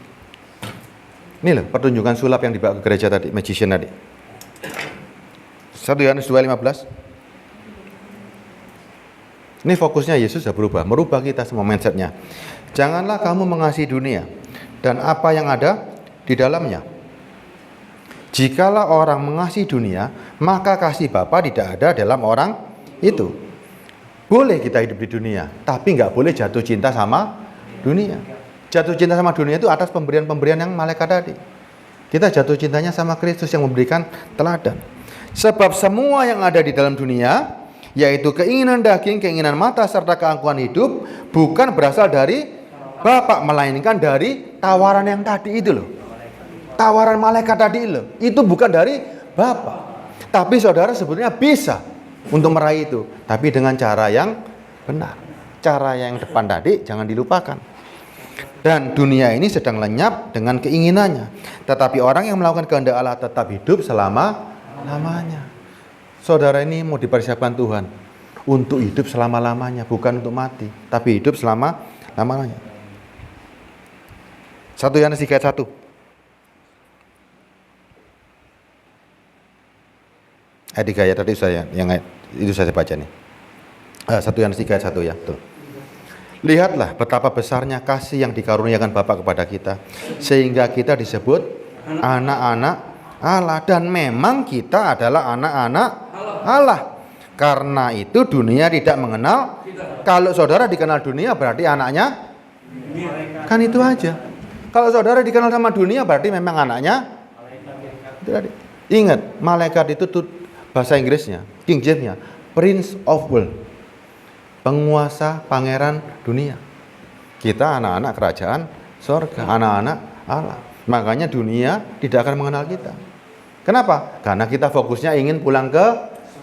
Ini loh pertunjukan sulap yang dibawa ke gereja tadi, magician tadi. 1 Yohanes 2:15. Ini fokusnya Yesus sudah berubah, merubah kita semua mindsetnya. Janganlah kamu mengasihi dunia dan apa yang ada di dalamnya. Jikalau orang mengasihi dunia, maka kasih Bapa tidak ada dalam orang itu. Boleh kita hidup di dunia, tapi nggak boleh jatuh cinta sama dunia. Jatuh cinta sama dunia itu atas pemberian-pemberian yang malaikat tadi. Kita jatuh cintanya sama Kristus yang memberikan teladan. Sebab semua yang ada di dalam dunia, yaitu keinginan daging, keinginan mata, serta keangkuhan hidup, bukan berasal dari Bapa, melainkan dari tawaran yang tadi itu loh. Tawaran malaikat tadi loh. Itu bukan dari Bapa. Tapi saudara sebetulnya bisa untuk meraih itu, tapi dengan cara yang benar. Cara yang depan tadi jangan dilupakan. Dan dunia ini sedang lenyap dengan keinginannya. Tetapi orang yang melakukan kehendak Allah tetap hidup selama-lamanya. Saudara ini mau dipersiapkan Tuhan untuk hidup selama-lamanya, bukan untuk mati, tapi hidup selama-lamanya. 1 Yohanes 3:1. Ayat 3 ya tadi saya yang itu saya baca nih. 1 Yohanes 3:1 ya, tuh. Lihatlah betapa besarnya kasih yang dikaruniakan Bapa kepada kita, sehingga kita disebut anak-anak Allah, dan memang kita adalah anak-anak Allah. Karena itu dunia tidak mengenal. Kalau saudara dikenal dunia berarti anaknya, kan itu aja. Kalau saudara dikenal sama dunia berarti memang anaknya. Ingat, malaikat itu tuh bahasa Inggrisnya, King James-nya, Prince of World, penguasa, pangeran dunia. Kita anak-anak kerajaan sorga, anak-anak Allah. Makanya dunia tidak akan mengenal kita. Kenapa? Karena kita fokusnya ingin pulang ke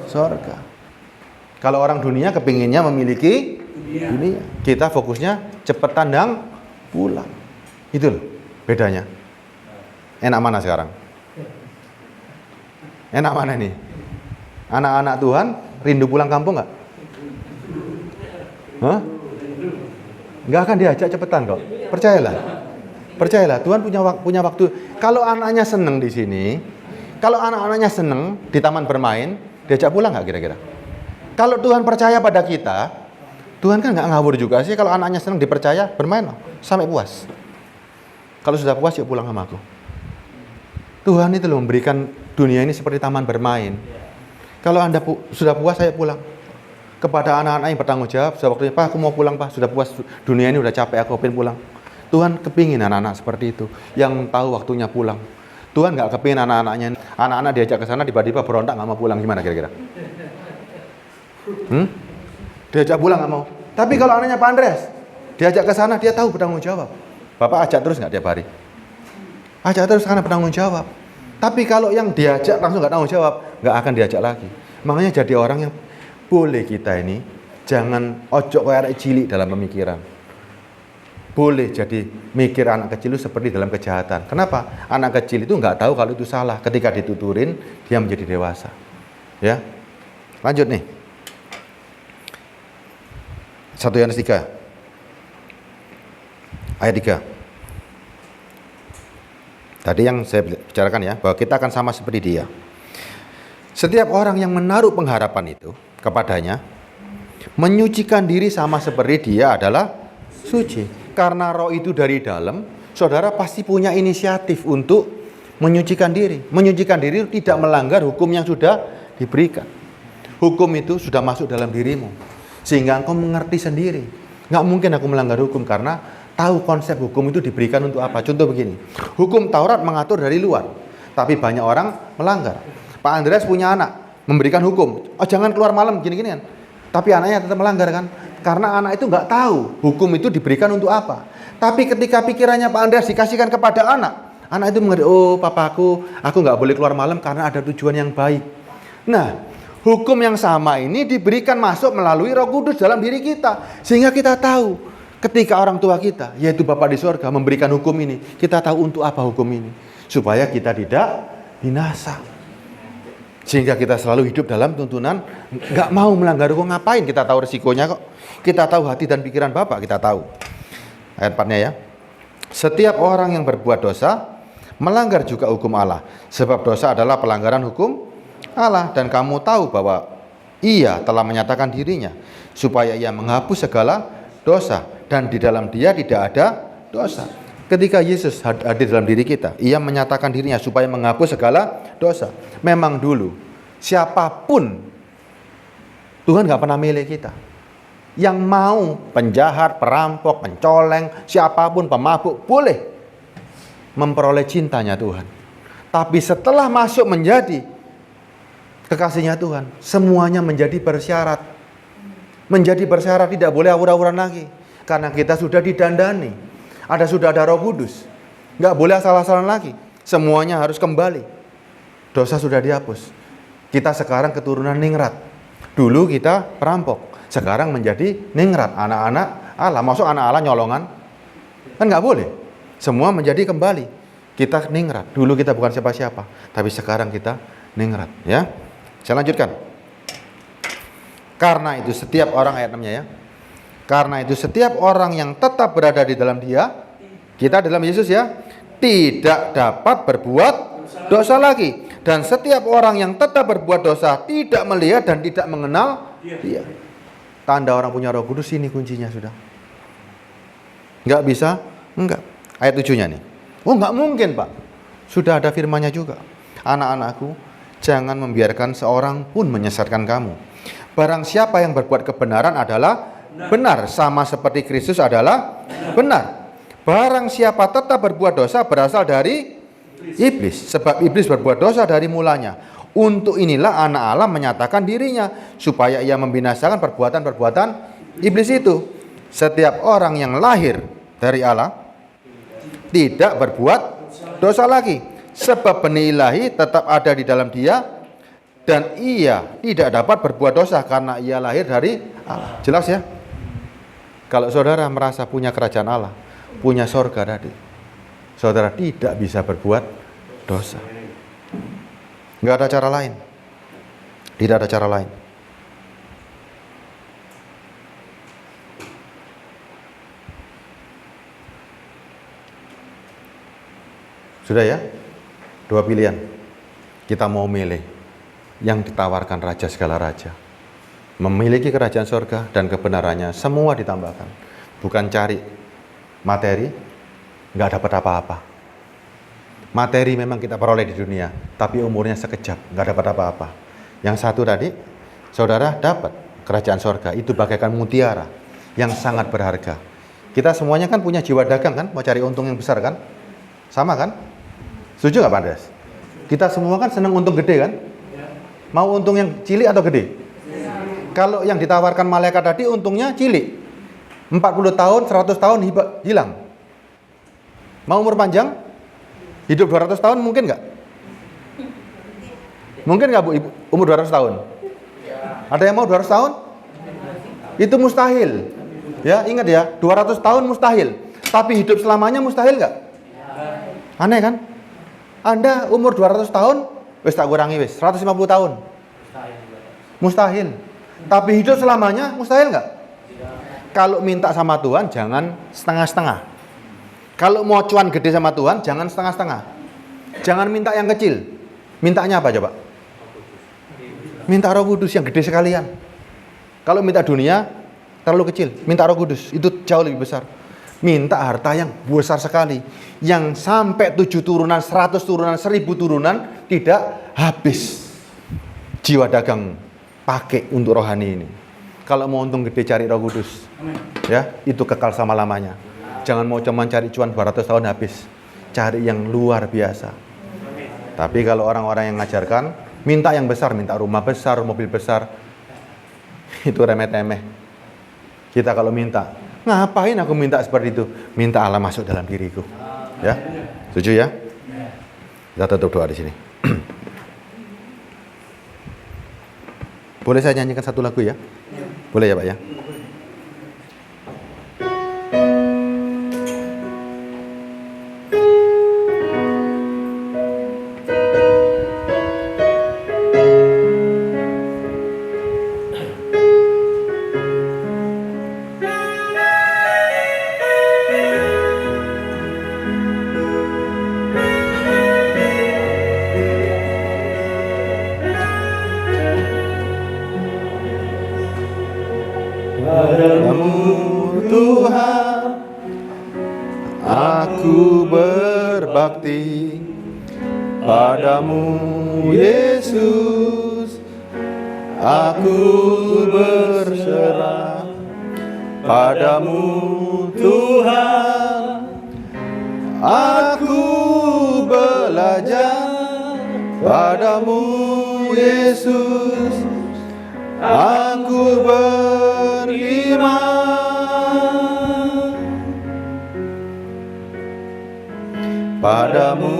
sorga. Kalau orang dunia kepinginnya memiliki dunia, kita fokusnya cepat tandang pulang. Itu loh bedanya. Enak mana sekarang? Enak mana nih? Anak-anak Tuhan rindu pulang kampung nggak? Hah? Nggak akan diajak cepetan kok. Percayalah. Tuhan punya waktu. Kalau anaknya seneng di sini, kalau anak-anaknya seneng di taman bermain, diajak pulang nggak kira-kira? Kalau Tuhan percaya pada kita, Tuhan kan nggak ngawur juga sih. Kalau anaknya seneng dipercaya, bermain loh, sampai puas. Kalau sudah puas, yuk pulang sama aku. Tuhan itu loh memberikan dunia ini seperti taman bermain. Kalau Anda sudah puas, saya pulang. Kepada anak-anak yang bertanggung jawab, sudah waktunya, Pak, aku mau pulang, Pak. Sudah puas, dunia ini udah capek, aku pengen pulang. Tuhan kepingin anak-anak seperti itu, yang tahu waktunya pulang. Tuhan nggak kepingin anak-anak diajak ke sana tiba-tiba berontak nggak mau pulang, gimana kira-kira? Diajak pulang nggak mau. Tapi kalau anaknya Pak Andreas diajak ke sana, dia tahu bertanggung jawab. Bapak ajak terus nggak tiap hari? Ajak terus karena bertanggung jawab. Tapi kalau yang diajak langsung nggak tanggung jawab, nggak akan diajak lagi. Makanya jadi orang yang boleh kita ini jangan ojok kayak cilik dalam pemikiran. Boleh jadi mikir anak kecil itu seperti dalam kejahatan. Kenapa? Anak kecil itu nggak tahu kalau itu salah. Ketika dituturin, dia menjadi dewasa. Ya, lanjut nih. 1 Yohanes 3 ayat 3. Tadi yang saya bicarakan ya, bahwa kita akan sama seperti dia. Setiap orang yang menaruh pengharapan itu kepadanya, menyucikan diri sama seperti dia adalah suci. Karena roh itu dari dalam, saudara pasti punya inisiatif untuk menyucikan diri. Menyucikan diri tidak melanggar hukum yang sudah diberikan. Hukum itu sudah masuk dalam dirimu, sehingga engkau mengerti sendiri. Nggak mungkin aku melanggar hukum karena tahu konsep hukum itu diberikan untuk apa. Contoh begini, hukum Taurat mengatur dari luar, tapi banyak orang melanggar. Pak Andreas punya anak, memberikan hukum, oh jangan keluar malam gini-gini kan. Tapi anaknya tetap melanggar kan, karena anak itu nggak tahu hukum itu diberikan untuk apa. Tapi ketika pikirannya Pak Andreas dikasihkan kepada anak itu mengerti, oh papaku, aku nggak boleh keluar malam karena ada tujuan yang baik. Nah, hukum yang sama ini diberikan masuk melalui Roh Kudus dalam diri kita, sehingga kita tahu ketika orang tua kita, yaitu Bapa di sorga, memberikan hukum ini, kita tahu untuk apa hukum ini, supaya kita tidak binasa. Sehingga kita selalu hidup dalam tuntunan, nggak mau melanggar hukum. Ngapain? Kita tahu resikonya kok. Kita tahu hati dan pikiran Bapa, kita tahu. Ayat 4-nya ya. Setiap orang yang berbuat dosa melanggar juga hukum Allah, sebab dosa adalah pelanggaran hukum Allah, dan kamu tahu bahwa Ia telah menyatakan dirinya supaya Ia menghapus segala dosa, dan di dalam Dia tidak ada dosa. Ketika Yesus hadir dalam diri kita, Ia menyatakan dirinya supaya menghapus segala dosa. Memang dulu siapapun, Tuhan nggak pernah milih kita. Yang mau penjahat, perampok, pencoleng, siapapun, pemabuk, boleh memperoleh cintanya Tuhan. Tapi setelah masuk menjadi kekasihnya Tuhan, semuanya menjadi bersyarat. Menjadi bersyarat, tidak boleh awur-awuran lagi. Karena kita sudah didandani. Sudah ada Roh Kudus. Nggak boleh asal-asalan lagi. Semuanya harus kembali. Dosa sudah dihapus. Kita sekarang keturunan ningrat. Dulu kita perampok. Sekarang menjadi ningrat. Anak-anak Allah. Masuk anak Allah nyolongan? Kan nggak boleh. Semua menjadi kembali. Kita ningrat. Dulu kita bukan siapa-siapa. Tapi sekarang kita ningrat. Ya. Saya lanjutkan. Karena itu setiap orang, ayat 6-nya ya. Karena itu setiap orang yang tetap berada di dalam Dia, kita dalam Yesus ya, tidak dapat berbuat dosa lagi. Dan setiap orang yang tetap berbuat dosa tidak melihat dan tidak mengenal Dia. Tanda orang punya Roh Kudus, ini kuncinya sudah. Enggak bisa? Enggak. Ayat 7-nya nih. Oh enggak mungkin Pak. Sudah ada firman-Nya juga. Anak-anakku, jangan membiarkan seorang pun menyesatkan kamu. Barang siapa yang berbuat kebenaran adalah benar, sama seperti Kristus adalah benar. Barang siapa tetap berbuat dosa berasal dari iblis, sebab iblis berbuat dosa dari mulanya. Untuk inilah anak Allah menyatakan dirinya, supaya ia membinasakan perbuatan-perbuatan iblis itu. Setiap orang yang lahir dari Allah tidak berbuat dosa lagi, sebab benih ilahi tetap ada di dalam dia, dan ia tidak dapat berbuat dosa karena ia lahir dari Allah. Jelas ya? Kalau saudara merasa punya kerajaan Allah, punya sorga tadi, saudara tidak bisa berbuat dosa. Nggak ada cara lain. Tidak ada cara lain. Sudah ya? 2 pilihan. Kita mau milih yang ditawarkan Raja segala raja. Memiliki kerajaan sorga dan kebenarannya, semua ditambahkan. Bukan cari materi, nggak dapat apa-apa. Materi memang kita peroleh di dunia, tapi umurnya sekejap, nggak dapat apa-apa. Yang satu tadi, saudara dapat kerajaan sorga, itu bagaikan mutiara yang sangat berharga. Kita semuanya kan punya jiwa dagang kan, mau cari untung yang besar kan? Sama kan? Setuju nggak Pak Andreas? Kita semua kan senang untung gede kan? Mau untung yang cilik atau gede? Kalau yang ditawarkan malaikat tadi untungnya cilik. 40 tahun, 100 tahun hilang. Mau umur panjang? Hidup 200 tahun mungkin nggak? Mungkin nggak Bu, umur 200 tahun? Ada yang mau 200 tahun? Itu mustahil. Ya, ingat ya, 200 tahun mustahil. Tapi hidup selamanya mustahil nggak? Aneh kan? Anda umur 200 tahun, wis tak kurangi wis, 150 tahun. Mustahil. Tapi hidup selamanya mustahil nggak? Kalau minta sama Tuhan jangan setengah-setengah. Kalau mau cuan gede sama Tuhan jangan setengah-setengah. Jangan minta yang kecil. Mintanya apa coba? Minta Roh Kudus yang gede sekalian. Kalau minta dunia terlalu kecil. Minta Roh Kudus itu jauh lebih besar. Minta harta yang besar sekali, yang sampai 7 turunan, 100 turunan, 1000 turunan tidak habis. Jiwa dagang pakai untuk rohani ini. Kalau mau untung gede cari Roh Kudus. Ya, itu kekal selama-lamanya. Jangan mau cuma cari cuan 200 tahun habis. Cari yang luar biasa. Tapi kalau orang-orang yang ngajarkan, minta yang besar, minta rumah besar, mobil besar, itu remeh-temeh. Kita kalau minta, ngapain aku minta seperti itu? Minta Allah masuk dalam diriku. Ya, setuju ya? Kita tutup doa di sini. Boleh saya nyanyikan satu lagu ya? Boleh ya Pak ya? Padamu Tuhan aku berbakti, padamu Yesus aku berserah, padamu Tuhan aku belajar, padamu Yesus aku beriman. Padamu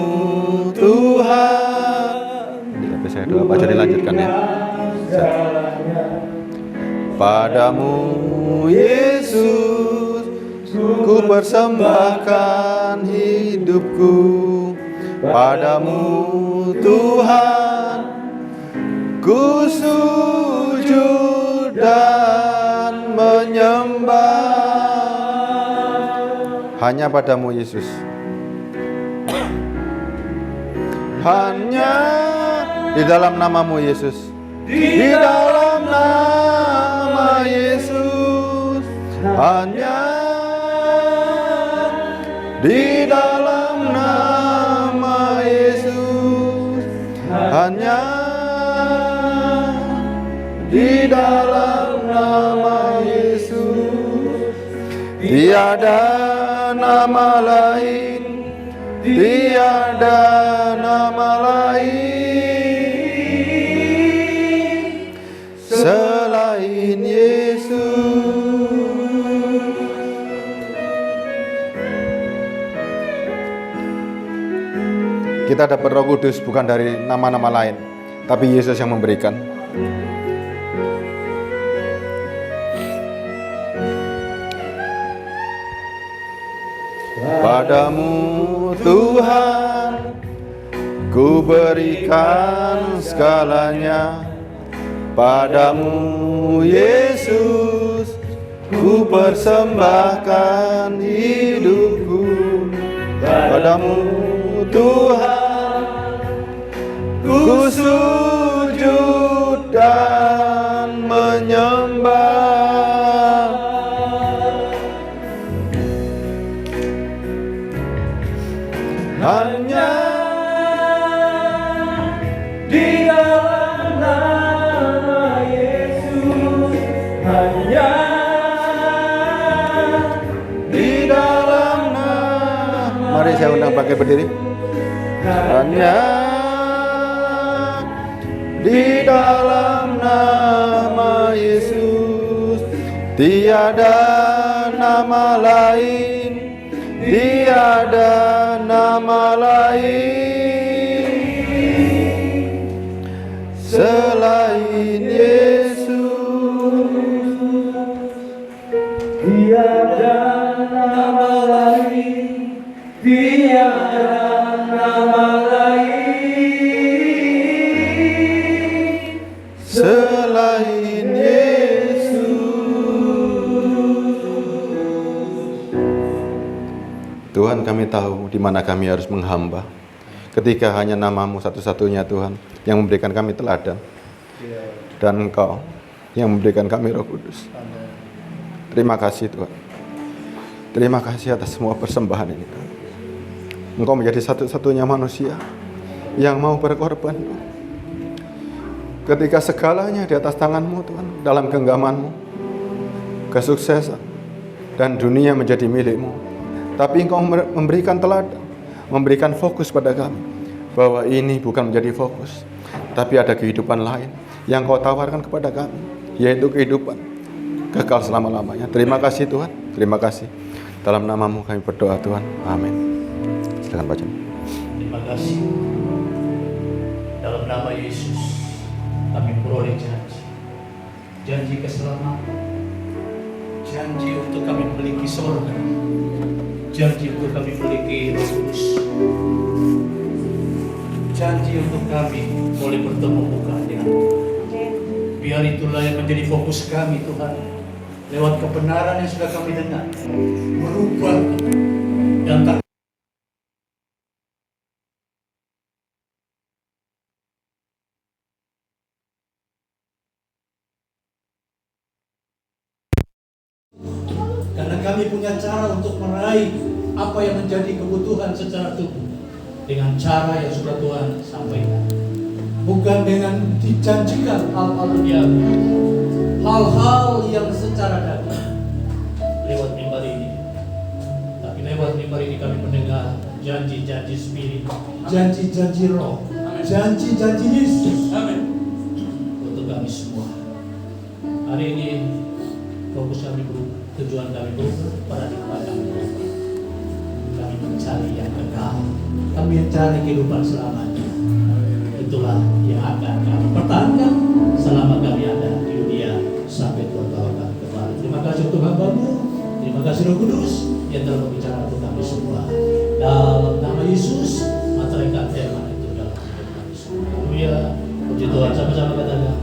Tuhan. Tapi saya doa baca dilanjutkan ya. Padamu Yesus ku persembahkan hidupku. Padamu Tuhan ku sujud dan menyembah. Hanya padamu Yesus. Hanya di dalam namamu Yesus. Di dalam nama Yesus. Hanya di dalam nama Yesus. Hanya di dalam nama Yesus. Tiada nama lain, tiada nama lain selain Yesus. Kita dapat Roh Kudus bukan dari nama-nama lain, tapi Yesus yang memberikan. Padamu Tuhan ku berikan segalanya, padamu Yesus ku persembahkan hidupku. Padamu Tuhan ku sujud dan menyembah. Hanya di dalam nama Yesus, hanya di saya undang bangkit berdiri. Hanya di dalam nama Yesus, tiada nama lain, tiada nama lain selain Yesus. Tiada nama lain, tiada nama lain Selain Yesus. Tuhan, kami tahu di mana kami harus menghamba. Ketika hanya nama-Mu satu-satunya Tuhan yang memberikan kami teladan. Dan Engkau yang memberikan kami Roh Kudus. Terima kasih Tuhan. Terima kasih atas semua persembahan ini Tuhan. Engkau menjadi satu-satunya manusia yang mau berkorban Tuhan. Ketika segalanya di atas tangan-Mu Tuhan, dalam genggaman-Mu, kesuksesan dan dunia menjadi milik-Mu, tapi Engkau memberikan teladan, memberikan fokus pada kami, bahwa ini bukan menjadi fokus, tapi ada kehidupan lain yang Kau tawarkan kepada kami, yaitu kehidupan kekal selama-lamanya. Terima kasih Tuhan, terima kasih. Dalam nama-Mu kami berdoa Tuhan, amin. Silakan baca. Terima kasih. Dalam nama Yesus kami peroleh janji keselamatan, janji untuk kami memiliki surga, janji untuk kami memiliki Roh Kudus, janji untuk kami boleh bertemu muka dengan Tuhan. Biar itulah yang menjadi fokus kami Tuhan, lewat kebenaran yang sudah kami dengar, merubah dan tak. Karena kami punya cara untuk meraih apa yang menjadi kebutuhan secara tubuh dengan cara yang sudah Tuhan sampaikan, bukan dengan dijanjikan hal-hal duniawi, hal-hal yang secara daging lewat mimbar ini. Tapi lewat mimbar ini kami mendengar janji-janji spirit, janji-janji roh, janji-janji Yesus. Amin. Untuk kami semua hari ini, fokus kami berubah, tujuan kami berubah, paradigma kami berubah. Kami mencari yang kekal, kami mencari kehidupan selamanya. Itulah yang akan kami pertahankan selama kami ada di dunia sampai Tuhan bawa kami kembali. Terima kasih untuk hamba-Mu, terima kasih Roh Kudus yang telah berbicara untuk kami semua. Dalam nama Yesus, materaikan firman itu dalam hidup kami semua. Haleluya. Puji Tuhan, sama-sama katakan.